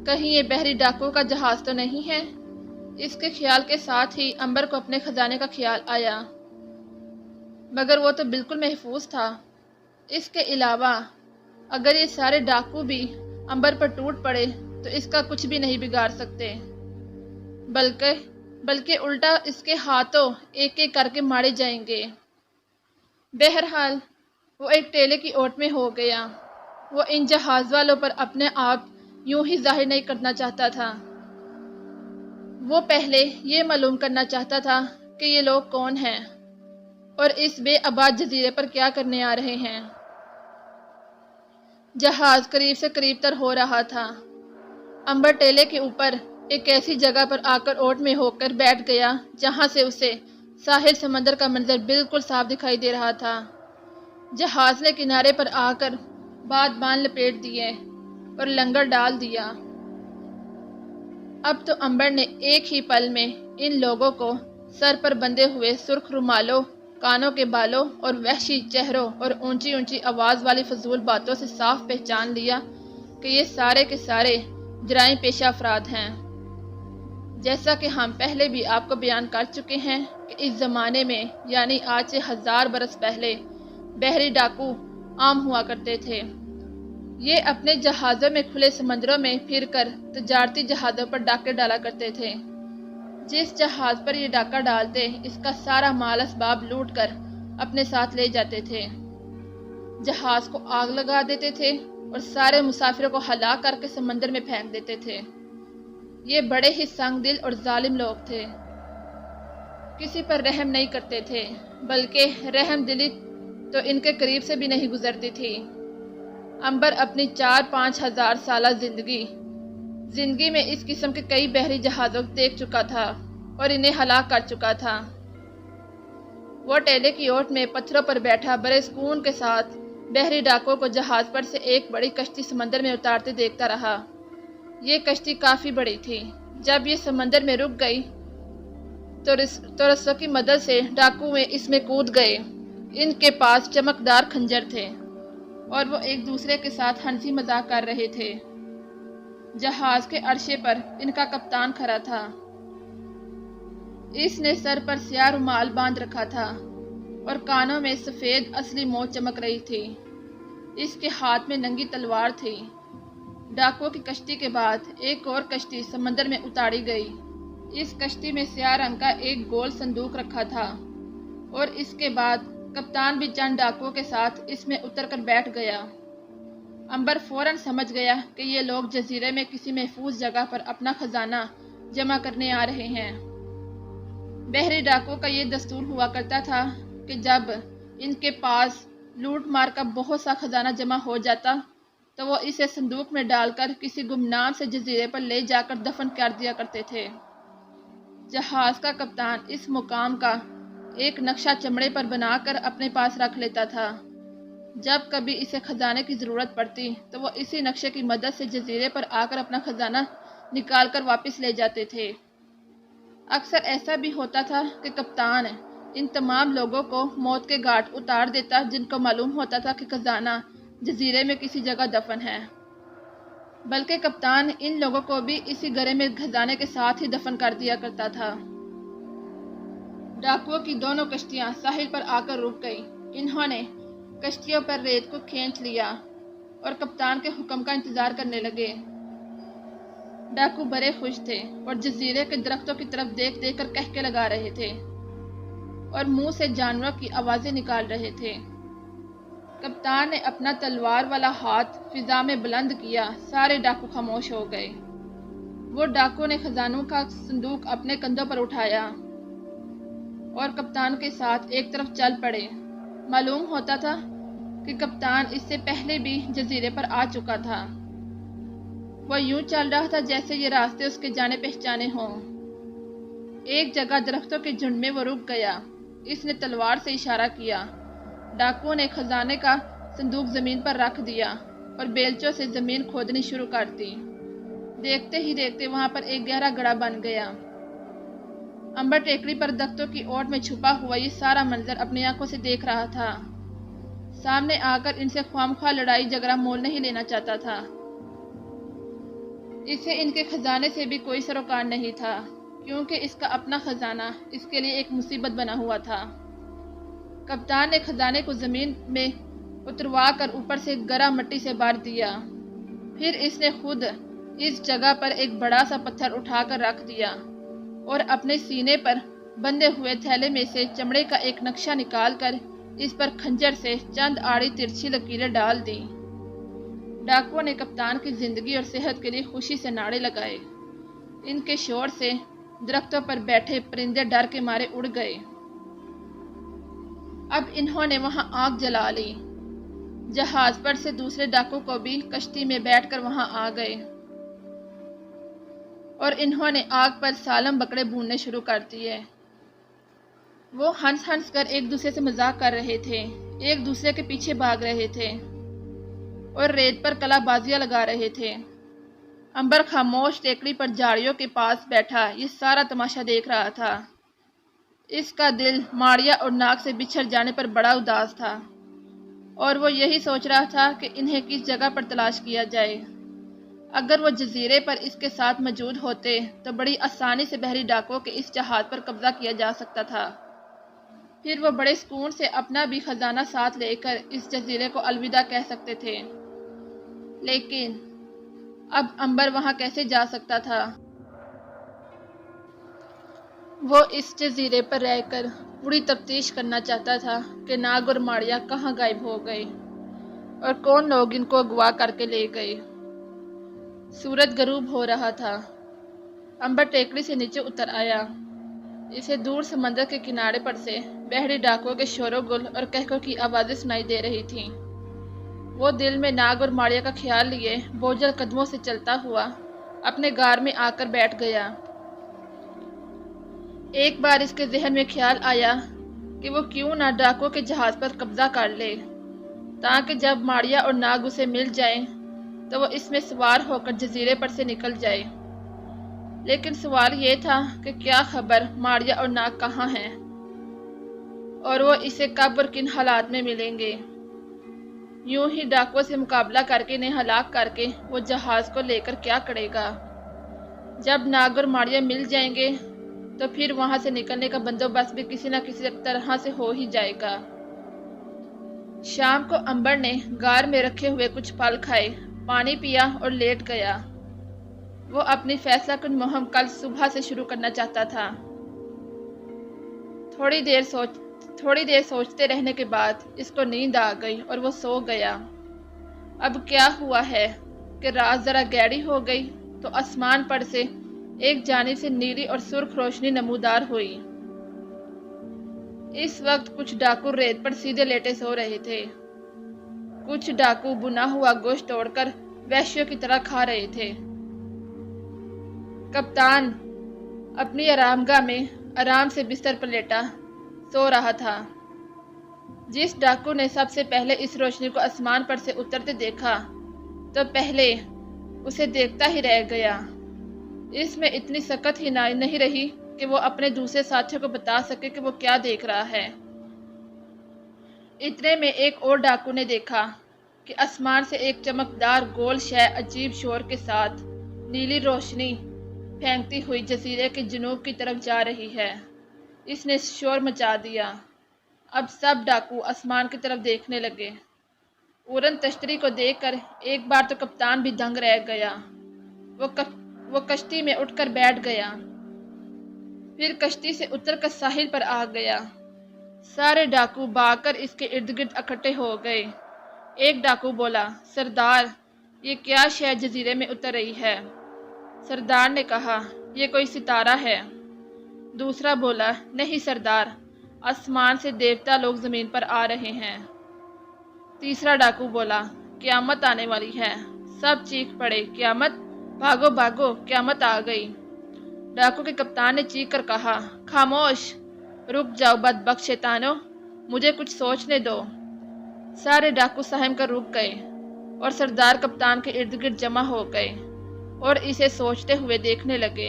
کہیں یہ بحری ڈاکو کا جہاز تو نہیں ہے؟ اس کے خیال کے ساتھ ہی امبر کو اپنے خزانے کا خیال آیا، مگر وہ تو بالکل محفوظ تھا۔ اس کے علاوہ اگر یہ سارے ڈاکو بھی امبر پر ٹوٹ پڑے تو اس کا کچھ بھی نہیں بگاڑ سکتے، بلکہ الٹا اس کے ہاتھوں ایک ایک کر کے مارے جائیں گے۔ بہرحال وہ ایک ٹیلے کی اوٹ میں ہو گیا۔ وہ ان جہاز والوں پر اپنے آپ یوں ہی ظاہر نہیں کرنا چاہتا تھا۔ وہ پہلے یہ معلوم کرنا چاہتا تھا کہ یہ لوگ کون ہیں اور اس بے آباد جزیرے پر کیا کرنے آ رہے ہیں۔ جہاز قریب سے قریب تر ہو رہا تھا۔ امبر ٹیلے کے اوپر ایک ایسی جگہ پر آ کر اوٹ میں ہو کر بیٹھ گیا جہاں سے اسے ساحل سمندر کا منظر بالکل صاف دکھائی دے رہا تھا۔ جہاز نے کنارے پر آ کر بادبان لپیٹ دیے اور لنگر ڈال دیا۔ اب تو امبر نے ایک ہی پل میں ان لوگوں کو سر پر بندھے ہوئے سرخ رومالوں، کانوں کے بالوں اور وحشی چہروں اور اونچی اونچی آواز والی فضول باتوں سے صاف پہچان لیا کہ یہ سارے کے سارے جرائم پیشہ افراد ہیں۔ جیسا کہ ہم پہلے بھی آپ کو بیان کر چکے ہیں کہ اس زمانے میں یعنی آج سے 1000 برس پہلے بحری ڈاکو عام ہوا کرتے تھے۔ یہ اپنے جہازوں میں کھلے سمندروں میں پھر کر تجارتی جہازوں پر ڈاکے ڈالا کرتے تھے۔ جس جہاز پر یہ ڈاکہ ڈالتے اس کا سارا مال اسباب لوٹ کر اپنے ساتھ لے جاتے تھے، جہاز کو آگ لگا دیتے تھے اور سارے مسافروں کو ہلاک کر کے سمندر میں پھینک دیتے تھے۔ یہ بڑے ہی سنگ دل اور ظالم لوگ تھے۔ किसी पर रहम नहीं करते थे, बल्कि रहम दिली तो इनके करीब से भी नहीं गुजरती थी। अंबर अपनी 4-5 हजार साल जिंदगी में इस किस्म के कई बहरी जहाज़ों को देख चुका था और इन्हें हलाक कर चुका था। वो टेले की ओट में पत्थरों पर बैठा बड़े सुकून के साथ बहरी डाकुओं को जहाज पर से एक बड़ी कश्ती समंदर में उतारते देखता रहा। ये कश्ती काफी बड़ी थी। जब ये समंदर में रुक गई तो रस्सों की मदद से डाकू इसमें कूद गए। इनके पास चमकदार खंजर थे और वो एक दूसरे के साथ हंसी मजाक कर रहे थे। जहाज के अरशे पर इनका कप्तान खड़ा था। इसने सर पर स्याह रुमाल बांध रखा था और कानों में सफेद असली मोच चमक रही थी। इसके हाथ में नंगी तलवार थी। डाकुओं की कश्ती के बाद एक और कश्ती समंदर में उतारी गई। इस कश्ती में स्याह रंग का एक गोल संदूक रखा था और इसके बाद कप्तान भी चंद डाकुओं के साथ इसमें उतरकर बैठ गया। अंबर फौरन समझ गया कि ये लोग जजीरे में किसी महफूज जगह पर अपना खजाना जमा करने आ रहे हैं। बहरी डाकुओं का ये दस्तूर हुआ करता था कि जब इनके पास लूट मार का बहुत सा खजाना जमा हो जाता तो वो इसे संदूक में डालकर किसी गुमनाम से जजीरे पर ले जाकर दफन कर दिया करते थे। जहाज का कप्तान इस मुकाम का एक नक्शा चमड़े पर बनाकर अपने पास रख लेता था। जब कभी इसे खजाने की जरूरत पड़ती तो वो इसी नक्शे की मदद से जजीरे पर आकर अपना खजाना निकालकर वापस ले जाते थे। अक्सर ऐसा भी होता था कि कप्तान इन तमाम लोगों को मौत के घाट उतार देता जिनको मालूम होता था कि खजाना जजीरे में किसी जगह दफन है। बल्कि कप्तान इन लोगों को भी इसी गरे में खजाने के साथ ही दफन कर दिया करता था। डाकुओं की दोनों कश्तियां साहिल पर आकर रुक गई। इन्होंने कश्तियों पर रेत को खींच लिया और कप्तान के हुक्म का इंतजार करने लगे। डाकू बड़े खुश थे और जजीरे के दरख्तों की तरफ देख देख कर कहके लगा रहे थे और मुंह से जानवरों की आवाजें निकाल रहे थे। कप्तान ने अपना तलवार वाला हाथ फिजा में बुलंद किया। सारे डाकू खामोश हो गए। वो डाकू ने खजानों का संदूक अपने कंधों पर उठाया और कप्तान के साथ एक तरफ चल पड़े। मालूम होता था कि कप्तान इससे पहले भी जजीरे पर आ चुका था। वह यूं चल रहा था जैसे ये रास्ते उसके जाने पहचाने हों। एक जगह दरख्तों के झुंड में वो रुक गया। इसने तलवार से इशारा किया। डाकुओं ने खजाने का संदूक जमीन पर रख दिया और बेलचों से जमीन खोदनी शुरू कर दी। देखते ही देखते वहां पर एक गहरा गड्ढा बन गया। अंबर टेकड़ी पर दरख्तों की ओट में छुपा हुआ ये सारा मंजर अपनी आंखों से देख रहा था। सामने आकर इनसे ख्वामख्वाह लड़ाई झगड़ा मोल नहीं लेना चाहता था। इसे इनके खजाने से भी कोई सरोकार नहीं था, क्योंकि इसका अपना खजाना इसके लिए एक मुसीबत बना हुआ था। कप्तान ने खजाने को जमीन में उतरवा कर ऊपर से गरा मिट्टी से भर दिया। फिर इसने खुद इस जगह पर एक बड़ा सा पत्थर उठाकर रख दिया और अपने सीने पर बंधे हुए थैले में से चमड़े का एक नक्शा निकालकर इस पर खंजर से चंद आड़ी तिरछी लकीरें डाल दी। डाकुओं ने कप्तान की जिंदगी और सेहत के लिए खुशी से नारे लगाए। इनके शोर से दरख्तों पर बैठे परिंदे डर के मारे उड़ गए। अब इन्होंने वहां आग जला ली। जहाज पर से दूसरे डाकू को भी कश्ती में बैठकर वहां आ गए और इन्होंने आग पर सालम बकरे भूनने शुरू कर दिए। वो हंस हंस कर एक दूसरे से मजाक कर रहे थे, एक दूसरे के पीछे भाग रहे थे और रेत पर कलाबाजियां लगा रहे थे। अंबर खामोश टेकड़ी पर झाड़ियों के पास बैठा ये सारा तमाशा देख रहा था। इसका दिल माड़िया और नाग से बिछड़ जाने पर बड़ा उदास था और वो यही सोच रहा था कि इन्हें किस जगह पर तलाश किया जाए। अगर वो जजीरे पर इसके साथ मौजूद होते तो बड़ी आसानी से बहरी डाकुओं के इस जहाज पर कब्जा किया जा सकता था। फिर वो बड़े सुकून से अपना भी खजाना साथ लेकर इस जजीरे को अलविदा कह सकते थे। लेकिन अब अंबर वहां कैसे जा सकता था? वो इस जजीरे पर रहकर पूरी तफ्तीश करना चाहता था कि नाग और माड़िया कहाँ गायब हो गए और कौन लोग इनको अगवा करके ले गए। सूरज गरूब हो रहा था। अंबर टेकड़ी से नीचे उतर आया। इसे दूर समंदर के किनारे पर से बहरी डाकुओं के शोरो गुल और कहकों की आवाज़ें सुनाई दे रही थीं। वो दिल में नाग और माड़िया का ख्याल लिए बोझल कदमों से चलता हुआ अपने गार में आकर बैठ गया। एक बार इसके जहन में ख्याल आया कि वो क्यों ना डाकुओं के जहाज पर कब्जा कर ले, ताकि जब माड़िया और नाग उसे मिल जाएं तो वो इसमें सवार होकर जजीरे पर से निकल जाए। लेकिन सवाल ये था कि क्या खबर माड़िया और नाग कहाँ हैं और वो इसे कब और किन हालात में मिलेंगे। यूं ही डाकुओं से मुकाबला करके इन्हें हलाक करके वो जहाज को लेकर क्या करेगा। जब नाग और माड़िया मिल जाएंगे तो फिर वहां से निकलने का बंदोबस्त भी किसी न किसी तरह से हो ही जाएगा। शाम को अंबर ने गार में रखे हुए कुछ फल खाए, पानी पिया और लेट गया। वो अपनी फैसला कुन मुहिम कल सुबह से शुरू करना चाहता था। थोड़ी देर सोचते रहने के बाद इसको नींद आ गई और वो सो गया। अब क्या हुआ है कि रात जरा गहरी हो गई तो आसमान पर से एक जानिब से नीली और सुर्ख रोशनी नमूदार हुई। इस वक्त कुछ डाकू रेत पर सीधे लेटे सो रहे थे। कुछ डाकू बुना हुआ गोश्त तोड़कर वैश्यों की तरह खा रहे थे। कप्तान अपनी आरामगाह में आराम से बिस्तर पर लेटा सो रहा था। जिस डाकू ने सबसे पहले इस रोशनी को आसमान पर से उतरते देखा तो पहले उसे देखता ही रह गया। इसमें इतनी सकत ही नहीं रही कि वो अपने दूसरे साथियों को बता सके कि वो क्या देख रहा है। इतने में एक और डाकू ने देखा कि आसमान से एक चमकदार गोल शय अजीब शोर के साथ नीली रोशनी फेंकती हुई जजीरे के जनूब की तरफ जा रही है। इसने शोर मचा दिया। अब सब डाकू आसमान की तरफ देखने लगे। उड़न तश्तरी को देखकर एक बार तो कप्तान भी दंग रह गया। वो कश्ती में उठकर बैठ गया, फिर कश्ती से उतरकर साहिल पर आ गया। सारे डाकू भागकर इसके इर्द गिर्द इकट्ठे हो गए। एक डाकू बोला, सरदार, ये क्या शय जजीरे में उतर रही है। सरदार ने कहा, ये कोई सितारा है। दूसरा बोला, नहीं सरदार, आसमान से देवता लोग जमीन पर आ रहे हैं। तीसरा डाकू बोला, क़यामत आने वाली है। सब चीख पड़े, क़यामत, भागो भागो, क़यामत आ गई। डाकू के कप्तान ने चीख कर कहा, खामोश, रुक जाओ बदबख्त शैतानों, मुझे कुछ सोचने दो। सारे डाकू सहम कर रुक गए और सरदार कप्तान के इर्द गिर्द जमा हो गए और इसे सोचते हुए देखने लगे।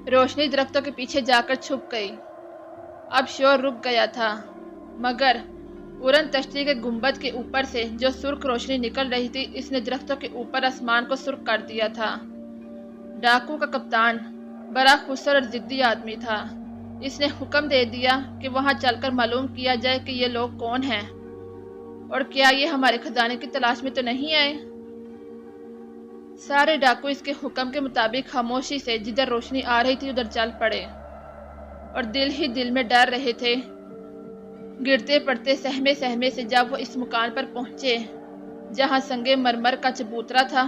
रोशनी दरख्तों के पीछे जाकर छुप गई। अब शोर रुक गया था, मगर उड़न तश्ती के गुंबद के ऊपर से जो सुर्ख रोशनी निकल रही थी, इसने दरख्तों के ऊपर आसमान को सुर्ख कर दिया था। डाकू का कप्तान बड़ा खुसर और जिद्दी आदमी था। इसने हुक्म दे दिया कि वहां चलकर मालूम किया जाए कि ये लोग कौन हैं और क्या ये हमारे खजाने की तलाश में तो नहीं आए। सारे डाकू इसके हुक्म के मुताबिक खामोशी से जिधर रोशनी आ रही थी उधर चल पड़े और दिल ही दिल में डर रहे थे। गिरते पड़ते सहमे सहमे से जब वो इस मुकान पर पहुंचे जहां संगे मरमर का चबूतरा था,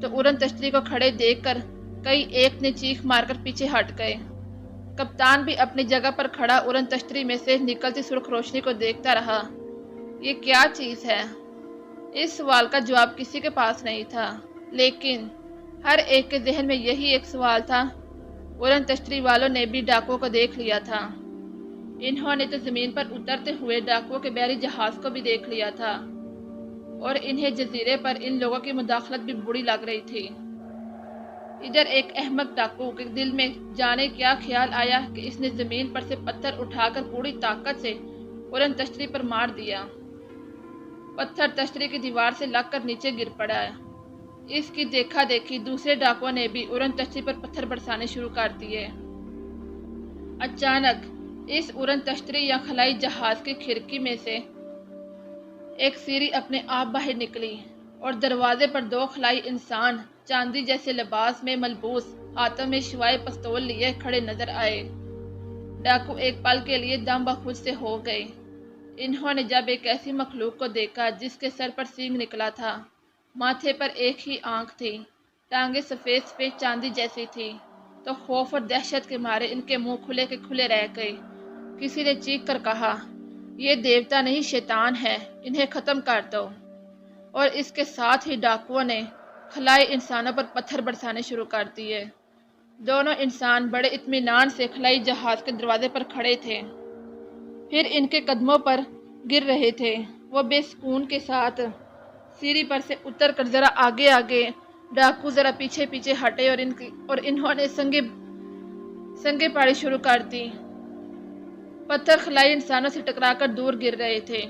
तो उड़न तश्तरी को खड़े देखकर कई एक ने चीख मारकर पीछे हट गए। कप्तान भी अपनी जगह पर खड़ा उड़न तश्तरी में से निकलती सुर्ख रोशनी को देखता रहा। ये क्या चीज है? इस सवाल का जवाब किसी के पास नहीं था, लेकिन हर एक के जहन में यही एक सवाल था। उड़न तश्तरी वालों ने भी डाकुओं को देख लिया था। इन्होंने तो जमीन पर उतरते हुए डाकुओं के बहरी जहाज को भी देख लिया था और इन्हें जजीरे पर इन लोगों की मुदाखलत भी बुरी लग रही थी। इधर एक अहमक डाकू के दिल में जाने क्या ख्याल आया कि इसने जमीन पर से पत्थर उठाकर पूरी ताकत से उड़न तश्तरी पर मार दिया। पत्थर तश्तरी की दीवार से लगकर नीचे गिर पड़ा। इसकी देखा देखी दूसरे डाकुओं ने भी उड़न तश्तरी पर पत्थर बरसाने शुरू कर दिए। अचानक इस उड़न तश्तरी या खलाई जहाज की खिड़की में से एक सीरी अपने आप बाहर निकली और दरवाजे पर दो खलाई इंसान चांदी जैसे लिबास में मलबूस हाथों में शिवाय पिस्तौल लिए खड़े नजर आए। डाकू एक पल के लिए दम बखुद से हो गए। इन्होंने जब एक ऐसी मखलूक को देखा जिसके सर पर सींग निकला था, माथे पर एक ही आंख थी, टांगे सफेद सफेद चांदी जैसी थी, तो खौफ और दहशत के मारे इनके मुंह खुले के खुले रह गए। किसी ने चीख कर कहा, ये देवता नहीं शैतान है, इन्हें खत्म कर दो। और इसके साथ ही डाकुओं ने खलाई इंसानों पर पत्थर बरसाने शुरू कर दिए। दोनों इंसान बड़े इत्मीनान से खलाई जहाज के दरवाजे पर खड़े थे, फिर इनके कदमों पर गिर रहे थे। वो बेसुकून के साथ सीढ़ी पर से उतर कर जरा आगे आगे, डाकू जरा पीछे पीछे हटे और इन्होंने संगे पाड़ी शुरू कर दी। पत्थर खलाई इंसानों से टकराकर दूर गिर रहे थे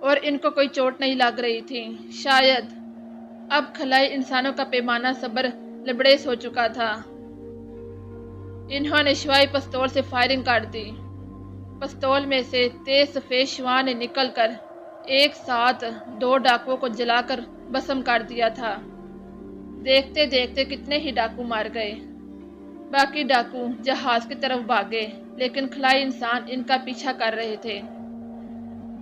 और इनको कोई चोट नहीं लग रही थी। शायद अब खलाई इंसानों का पैमाना सब्र लबरेज हो चुका था। इन्होंने शुआई पिस्तौल से फायरिंग कर दी। पिस्तौल में से तेज सफेद शुआ ने निकलकर एक साथ 2 डाकुओं को जलाकर भस्म कर दिया था। देखते देखते कितने ही डाकू मार गए। बाकी डाकू जहाज की तरफ भागे, लेकिन खलाई इंसान इनका पीछा कर रहे थे।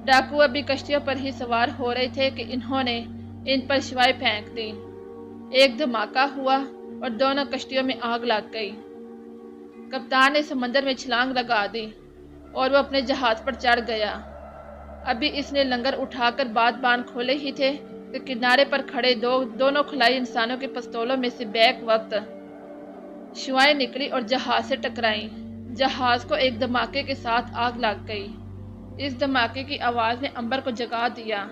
डाकू अभी कश्तियों पर ही सवार हो रहे थे कि इन्होंने इन पर शिवाय फेंक दी। एक धमाका हुआ और दोनों कश्तियों में आग लग गई। कप्तान ने समंदर में छलांग लगा दी और वो अपने जहाज पर चढ़ गया। अभी इसने लंगर उठाकर बांध खोले ही थे कि किनारे पर खड़े दोनों खलाई इंसानों के पिस्तौलों में से बैक वक्त शुआएं निकली और जहाज से टकराई। जहाज को एक धमाके के साथ आग लग गई। इस धमाके की आवाज ने अंबर को जगा दिया।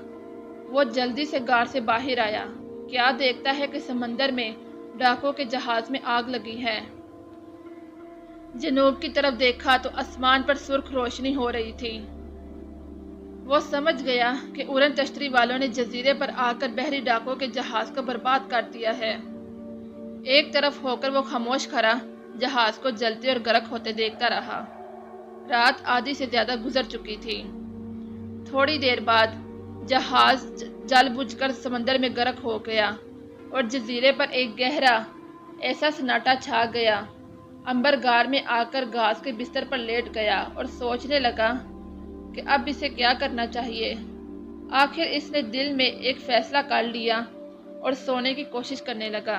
वो जल्दी से गार से बाहर आया। क्या देखता है कि समंदर में डाकुओं के जहाज में आग लगी है। जनूब की तरफ देखा तो आसमान पर सुर्ख रोशनी हो रही थी। वो समझ गया कि उड़न तश्तरी वालों ने जजीरे पर आकर बहरी डाकुओं के जहाज को बर्बाद कर दिया है। एक तरफ होकर वो खामोश खड़ा जहाज को जलते और गर्क होते देखता रहा। रात आधी से ज्यादा गुजर चुकी थी। थोड़ी देर बाद जहाज जल बुझकर समंदर में गर्क हो गया और जजीरे पर एक गहरा ऐसा सन्नाटा छा गया। अंबर गार में आकर घास के बिस्तर पर लेट गया और सोचने लगा कि अब इसे क्या करना चाहिए। आखिर इसने दिल में एक फैसला कर लिया और सोने की कोशिश करने लगा।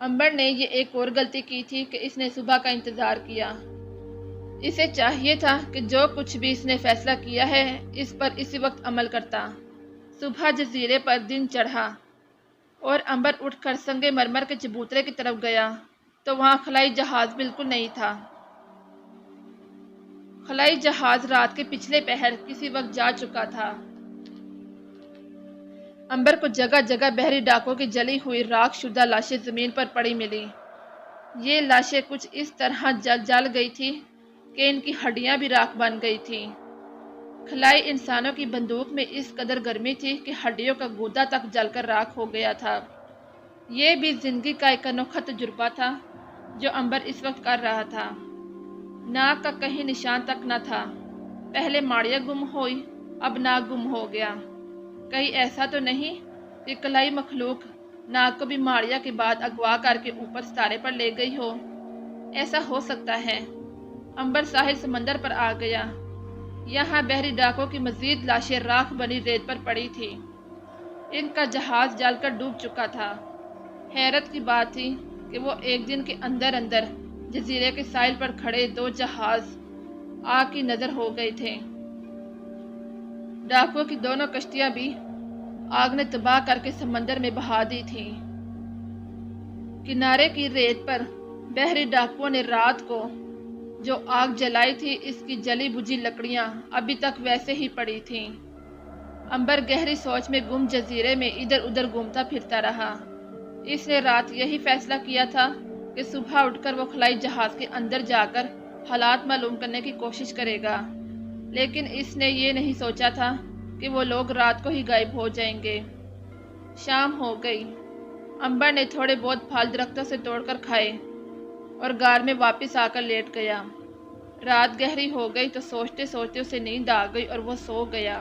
अंबर ने ये एक और गलती की थी कि इसने सुबह का इंतजार किया। इसे चाहिए था कि जो कुछ भी इसने फैसला किया है इस पर इसी वक्त अमल करता। सुबह जजीरे पर दिन चढ़ा और अंबर उठकर संगे मरमर के चबूतरे की तरफ गया तो वहां खलाई जहाज बिल्कुल नहीं था। खलाई जहाज रात के पिछले पहर किसी वक्त जा चुका था। अंबर को जगह जगह बहरी डाकों की जली हुई राख शुदा लाशें जमीन पर पड़ी मिली। ये लाशें कुछ इस तरह जल गई थी कि इनकी हड्डियां भी राख बन गई थी। खलाई इंसानों की बंदूक में इस कदर गर्मी थी कि हड्डियों का गूदा तक जलकर राख हो गया था। ये भी जिंदगी का एक अनोखा तजुर्बा था जो अंबर इस वक्त कर रहा था। नाक का कहीं निशान तक न था। पहले माड़िया गुम हुई, अब नाक गुम हो गया। कहीं ऐसा तो नहीं कि कलाई मखलूक नाक को भी माड़िया के बाद अगवा करके ऊपर सितारे पर ले गई हो। ऐसा हो सकता है। अंबर साहिल समंदर पर आ गया। यहाँ बहरी डाकों की मजीद लाशें राख बनी रेत पर पड़ी थी। इनका जहाज जलकर डूब चुका था। हैरत की बात थी कि वो एक दिन के अंदर अंदर जजीरे के साहिल पर खड़े 2 जहाज आग की नजर हो गए थे। डाकुओं की दोनों कश्तियां भी आग ने तबाह करके समंदर में बहा दी थी। किनारे की रेत पर बहरी डाकुओं ने रात को जो आग जलाई थी इसकी जली बुझी लकड़ियां अभी तक वैसे ही पड़ी थीं। अंबर गहरी सोच में गुम जजीरे में इधर उधर घूमता फिरता रहा। इसने रात यही फैसला किया था कि सुबह उठकर वो खलाई जहाज के अंदर जाकर हालात मालूम करने की कोशिश करेगा, लेकिन इसने ये नहीं सोचा था कि वो लोग रात को ही गायब हो जाएंगे। शाम हो गई। अंबर ने थोड़े बहुत फल दरख्तों से तोड़कर खाए और गार में वापस आकर लेट गया। रात गहरी हो गई तो सोचते सोचते उसे नींद आ गई और वो सो गया।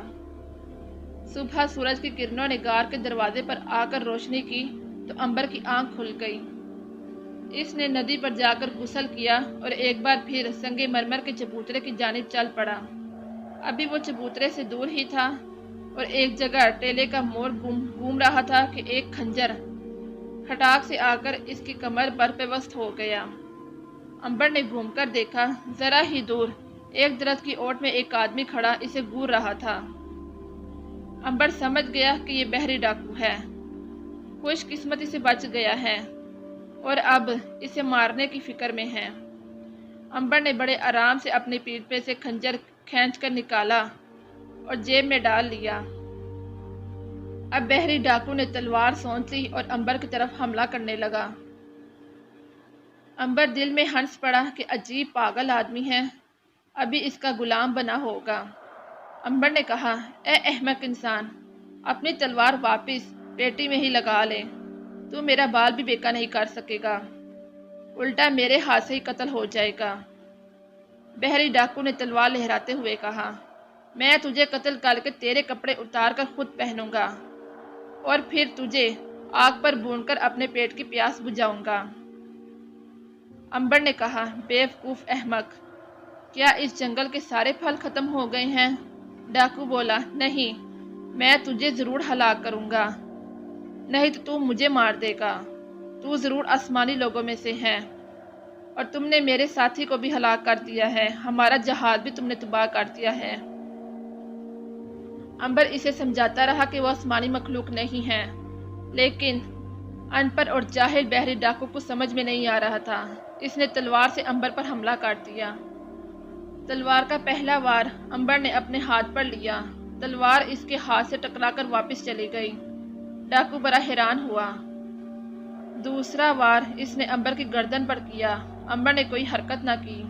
सुबह सूरज की किरणों ने गार के दरवाजे पर आकर रोशनी की तो अंबर की आंख खुल गई। इसने नदी पर जाकर गुस्ल किया और एक बार फिर संगे मरमर के चबूतरे की जानिब चल पड़ा। अभी वो चबूतरे से दूर ही था और एक जगह टेले का मोर घूम रहा था कि एक खंजर खटाक से आकर इसकी कमर पर पेवस्त हो गया। अंबर ने घूमकर देखा, जरा ही दूर एक दरख्त की ओट में एक आदमी खड़ा इसे घूर रहा था। अंबर समझ गया कि ये बहरी डाकू है। खुशकिस्मती से बच गया है और अब इसे मारने की फिक्र में है। अंबर ने बड़े आराम से अपनी पीठ पे से खंजर खींचकर निकाला और जेब में डाल लिया। अब बहरी डाकू ने तलवार सोच ली और अंबर की तरफ हमला करने लगा। अंबर दिल में हंस पड़ा कि अजीब पागल आदमी है, अभी इसका गुलाम बना होगा। अंबर ने कहा, ए अहमक इंसान, अपनी तलवार वापस पेटी में ही लगा ले। तू मेरा बाल भी बेका नहीं कर सकेगा, उल्टा मेरे हाथ से ही कत्ल हो जाएगा। बहरी डाकू ने तलवार लहराते हुए कहा, मैं तुझे कत्ल करके तेरे कपड़े उतार कर खुद पहनूंगा और फिर तुझे आग पर भूनकर अपने पेट की प्यास बुझाऊंगा। अंबर ने कहा, बेवकूफ अहमक, क्या इस जंगल के सारे फल खत्म हो गए हैं? डाकू बोला, नहीं, मैं तुझे जरूर हलाक करूंगा, नहीं तो तू मुझे मार देगा। तू जरूर आसमानी लोगों में से है और तुमने मेरे साथी को भी हलाक कर दिया है, हमारा जहाज भी तुमने तबाह कर दिया है। अंबर इसे समझाता रहा कि वो आसमानी मखलूक नहीं है, लेकिन अनपढ़ और जाहिल बहरी डाकू को समझ में नहीं आ रहा था। इसने तलवार से अंबर पर हमला कर दिया। तलवार का पहला वार अंबर ने अपने हाथ पर लिया। तलवार इसके हाथ से टकराकर वापस चली गई। डाकू बड़ा हैरान हुआ। दूसरा वार इसने अंबर की गर्दन पर किया। अंबर ने कोई हरकत न की।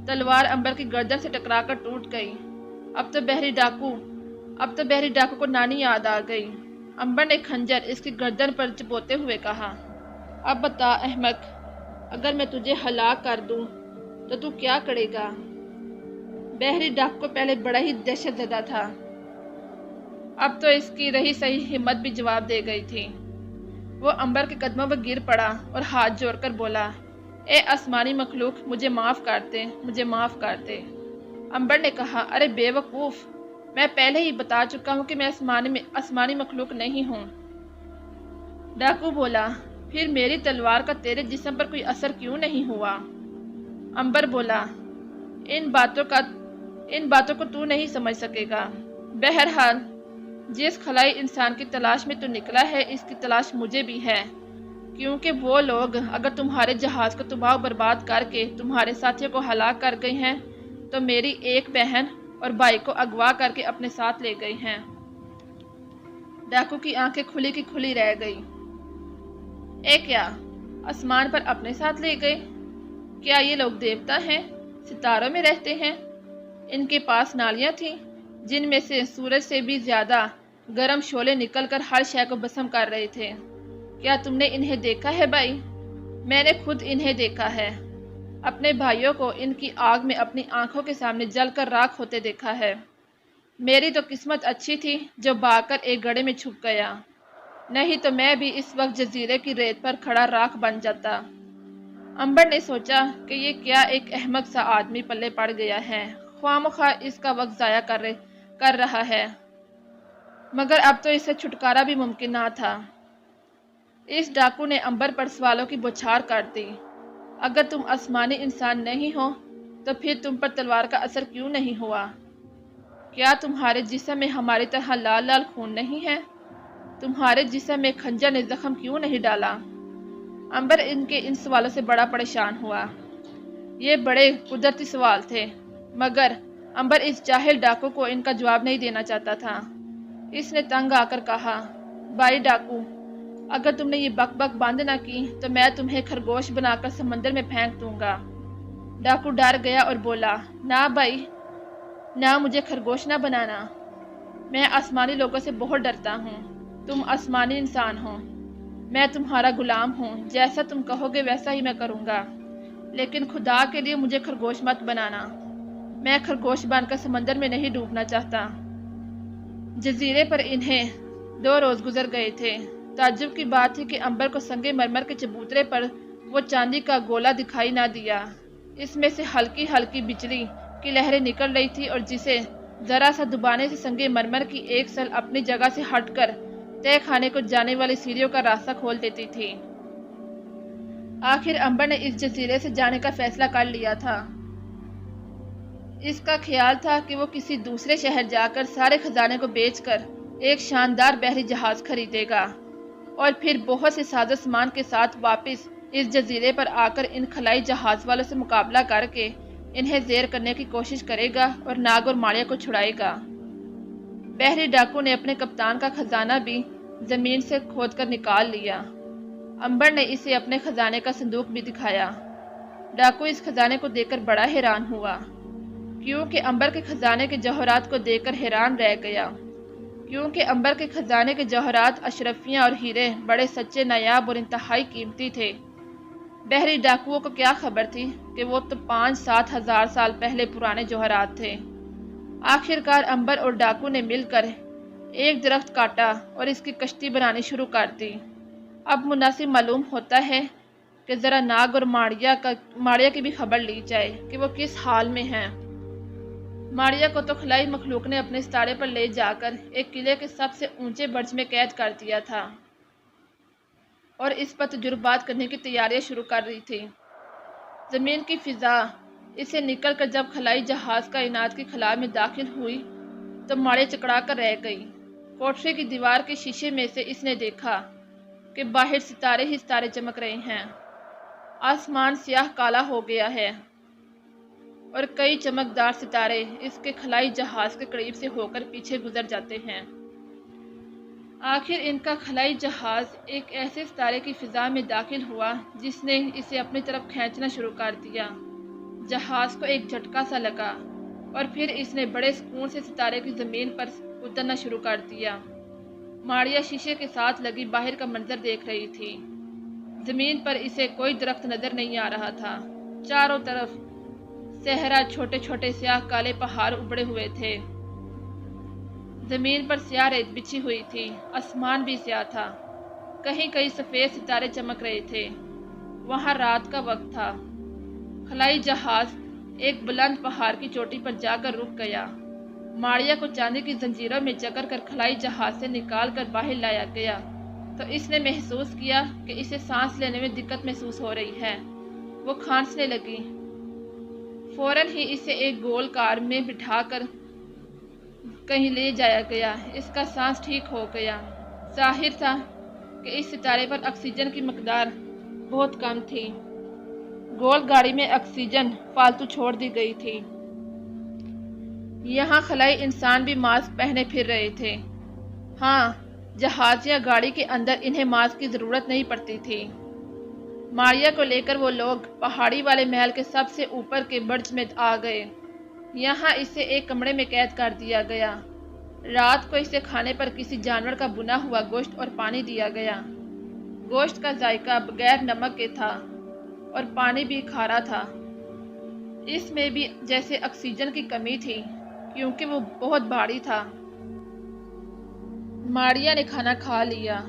तलवार अंबर की गर्दन से टकराकर टूट गई। अब तो बहरी डाकू को नानी याद आ गई। अंबर ने खंजर इसकी गर्दन पर चबोते हुए कहा, अब बता अहमक, अगर मैं तुझे हलाक कर दूं तो तू क्या करेगा? बहरी डाकू को पहले बड़ा ही दहशत ज़दा था, अब तो इसकी रही सही हिम्मत भी जवाब दे गई थी। वो अंबर के कदमों पर गिर पड़ा और हाथ जोड़कर बोला, ए आसमानी मखलूक, मुझे माफ़ कर दे, मुझे माफ़ कर दे। अंबर ने कहा, अरे बेवकूफ़, मैं पहले ही बता चुका हूँ कि मैं आसमानी मखलूक नहीं हूँ। डाकू बोला, फिर मेरी तलवार का तेरे जिस्म पर कोई असर क्यों नहीं हुआ? अंबर बोला, इन बातों को तू नहीं समझ सकेगा। बहरहाल जिस खलाई इंसान की तलाश में तू निकला है, इसकी तलाश मुझे भी है, क्योंकि वो लोग अगर तुम्हारे जहाज को तबाह बर्बाद करके तुम्हारे साथियों को हलाक कर गए हैं तो मेरी एक बहन और भाई को अगवा करके अपने साथ ले गए हैं। डाकू की आंखें खुली की खुली रह गई। ए क्या, आसमान पर अपने साथ ले गए? क्या ये लोग देवता हैं, सितारों में रहते हैं? इनके पास नालियां थीं जिनमें से सूरज से भी ज्यादा गर्म शोले निकलकर हर शय को भस्म कर रहे थे। क्या तुमने इन्हें देखा है भाई? मैंने खुद इन्हें देखा है, अपने भाइयों को इनकी आग में अपनी आंखों के सामने जलकर राख होते देखा है। मेरी तो किस्मत अच्छी थी जो भागकर एक गड्ढे में छुप गया, नहीं तो मैं भी इस वक्त जजीरे की रेत पर खड़ा राख बन जाता। अंबर ने सोचा कि ये क्या एक अहमक सा आदमी पल्ले पड़ गया है, ख्वामख्वा इसका वक्त ज़ाया कर रहा है, मगर अब तो इससे छुटकारा भी मुमकिन ना था। इस डाकू ने अंबर पर सवालों की बौछार कर दी। अगर तुम आसमानी इंसान नहीं हो तो फिर तुम पर तलवार का असर क्यों नहीं हुआ? क्या तुम्हारे जिस्म में हमारी तरह लाल लाल खून नहीं है? तुम्हारे जिस्म में खंजर ने जख्म क्यों नहीं डाला? अंबर इनके इन सवालों से बड़ा परेशान हुआ। ये बड़े कुदरती सवाल थे, मगर अंबर इस जाहिल डाकू को इनका जवाब नहीं देना चाहता था। इसने तंग आकर कहा, भाई डाकू, अगर तुमने ये बक बक बंद ना की तो मैं तुम्हें खरगोश बनाकर समंदर में फेंक दूंगा। डाकू डर गया और बोला, ना भाई ना, मुझे खरगोश ना बनाना, मैं आसमानी लोगों से बहुत डरता हूँ। तुम आसमानी इंसान हो, मैं तुम्हारा गुलाम हूँ, जैसा तुम कहोगे वैसा ही मैं करूँगा, लेकिन खुदा के लिए मुझे खरगोश मत बनाना। मैं खरगोश बनकर समंदर में नहीं डूबना चाहता। जजीरे पर इन्हें 2 रोज गुजर गए थे। ताज्जुब की बात थी कि अंबर को संगे मरमर के चबूतरे पर वो चांदी का गोला दिखाई ना दिया। इसमें से हल्की हल्की बिजली की लहरें निकल रही थी और जिसे जरा सा दबाने से संगे मरमर की एक सल अपनी जगह से हटकर तय खाने को जाने वाली सीढ़ियों का रास्ता खोल देती थी। आखिर अंबर ने इस जजीरे से जाने का फैसला कर लिया था। इसका ख्याल था कि वो किसी दूसरे शहर जाकर सारे खजाने को बेचकर एक शानदार बहरी जहाज खरीदेगा और फिर बहुत से साजो सामान के साथ वापस इस जजीरे पर आकर इन खलाई जहाज वालों से मुकाबला करके इन्हें ज़ेर करने की कोशिश करेगा और नाग और माड़िया को छुड़ाएगा। बहरी डाकू ने अपने कप्तान का खजाना भी जमीन से खोदकर निकाल लिया। अंबर ने इसे अपने खजाने का संदूक भी दिखाया। डाकू इस खजाने को देखकर बड़ा हैरान हुआ, क्योंकि अंबर के खजाने के जौहरात को देखकर हैरान रह गया, क्योंकि अंबर के खजाने के जौहरात, अशरफियाँ और हीरे बड़े सच्चे, नायाब और इंतहाई कीमती थे। बहरी डाकुओं को क्या खबर थी कि वो तो 5-7 हज़ार साल पहले पुराने जौहरात थे। आखिरकार अंबर और डाकू ने मिलकर एक दरख्त काटा और इसकी कश्ती बनानी शुरू कर दी। अब मुनासिब मालूम होता है कि ज़रा नाग और माड़िया की भी खबर ली जाए कि वो किस हाल में हैं। माड़िया को तो खलाई मखलूक ने अपने सितारे पर ले जाकर एक किले के सबसे ऊंचे बुर्ज में कैद कर दिया था और इस पर तजुर्बात करने की तैयारियां शुरू कर रही थी। ज़मीन की फ़िज़ा इसे निकल कर जब खलाई जहाज़ कायनात की खला में दाखिल हुई तो माड़िया चकरा कर रह गई। कोठरी की दीवार के शीशे में से इसने देखा कि बाहर सितारे ही सितारे चमक रहे हैं। आसमान स्याह काला हो गया है और कई चमकदार सितारे इसके खलाई जहाज के करीब से होकर पीछे गुजर जाते हैं। आखिर इनका खलाई जहाज एक ऐसे सितारे की फिजा में दाखिल हुआ जिसने इसे अपनी तरफ खींचना शुरू कर दिया। जहाज को एक झटका सा लगा और फिर इसने बड़े सुकून से सितारे की ज़मीन पर उतरना शुरू कर दिया। माड़िया शीशे के साथ लगी बाहर का मंजर देख रही थी। ज़मीन पर इसे कोई दरख्त नज़र नहीं आ रहा था। चारों तरफ सहरा, छोटे छोटे स्याह काले पहाड़ उबड़े हुए थे। ज़मीन पर स्याह रेत बिछी हुई थी। आसमान भी स्याह था। कहीं कहीं सफ़ेद सितारे चमक रहे थे। वहाँ रात का वक्त था। खलाई जहाज एक बुलंद पहाड़ की चोटी पर जाकर रुक गया। माड़िया को चांदी की जंजीरों में जकड़ कर खलाई जहाज से निकाल कर बाहर लाया गया तो इसने महसूस किया कि इसे सांस लेने में दिक्कत महसूस हो रही है। वो खांसने लगी। फौरन ही इसे एक गोल कार में बिठाकर कहीं ले जाया गया। इसका सांस ठीक हो गया। जाहिर था कि इस सितारे पर ऑक्सीजन की मकदार बहुत कम थी। गोल गाड़ी में ऑक्सीजन फालतू छोड़ दी गई थी। यहाँ खलाई इंसान भी मास्क पहने फिर रहे थे। हाँ, जहाज या गाड़ी के अंदर इन्हें मास्क की ज़रूरत नहीं पड़ती थी। माड़िया को लेकर वो लोग पहाड़ी वाले महल के सबसे ऊपर के बुर्ज में आ गए। यहाँ इसे एक कमरे में कैद कर दिया गया। रात को इसे खाने पर किसी जानवर का बुना हुआ गोश्त और पानी दिया गया। गोश्त का जायका बगैर नमक के था और पानी भी खारा था। इसमें भी जैसे ऑक्सीजन की कमी थी क्योंकि वो बहुत भारी था। माड़िया ने खाना खा लिया।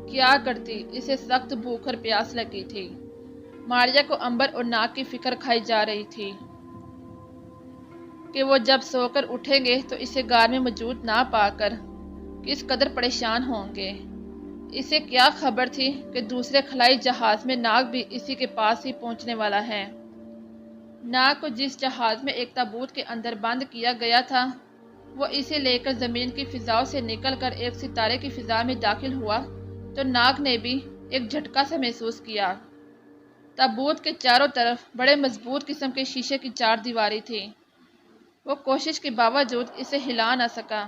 क्या करती, इसे सख्त भूख और प्यास लगी थी। माड़िया को अंबर और नाग की फिक्र खाई जा रही थी कि वो जब सोकर उठेंगे तो इसे गार में मौजूद ना पाकर किस कदर परेशान होंगे। इसे क्या खबर थी कि दूसरे खलाई जहाज में नाग भी इसी के पास ही पहुंचने वाला है। नाग को जिस जहाज में एक ताबूत के अंदर बंद किया गया था वो इसे लेकर ज़मीन की फ़िज़ाओं से निकलकर एक सितारे की फ़िज़ा में दाखिल हुआ तो नाग ने भी एक झटका सा महसूस किया। ताबूत के चारों तरफ बड़े मजबूत किस्म के शीशे की 4 दीवारें थी। वो कोशिश के बावजूद इसे हिला न सका।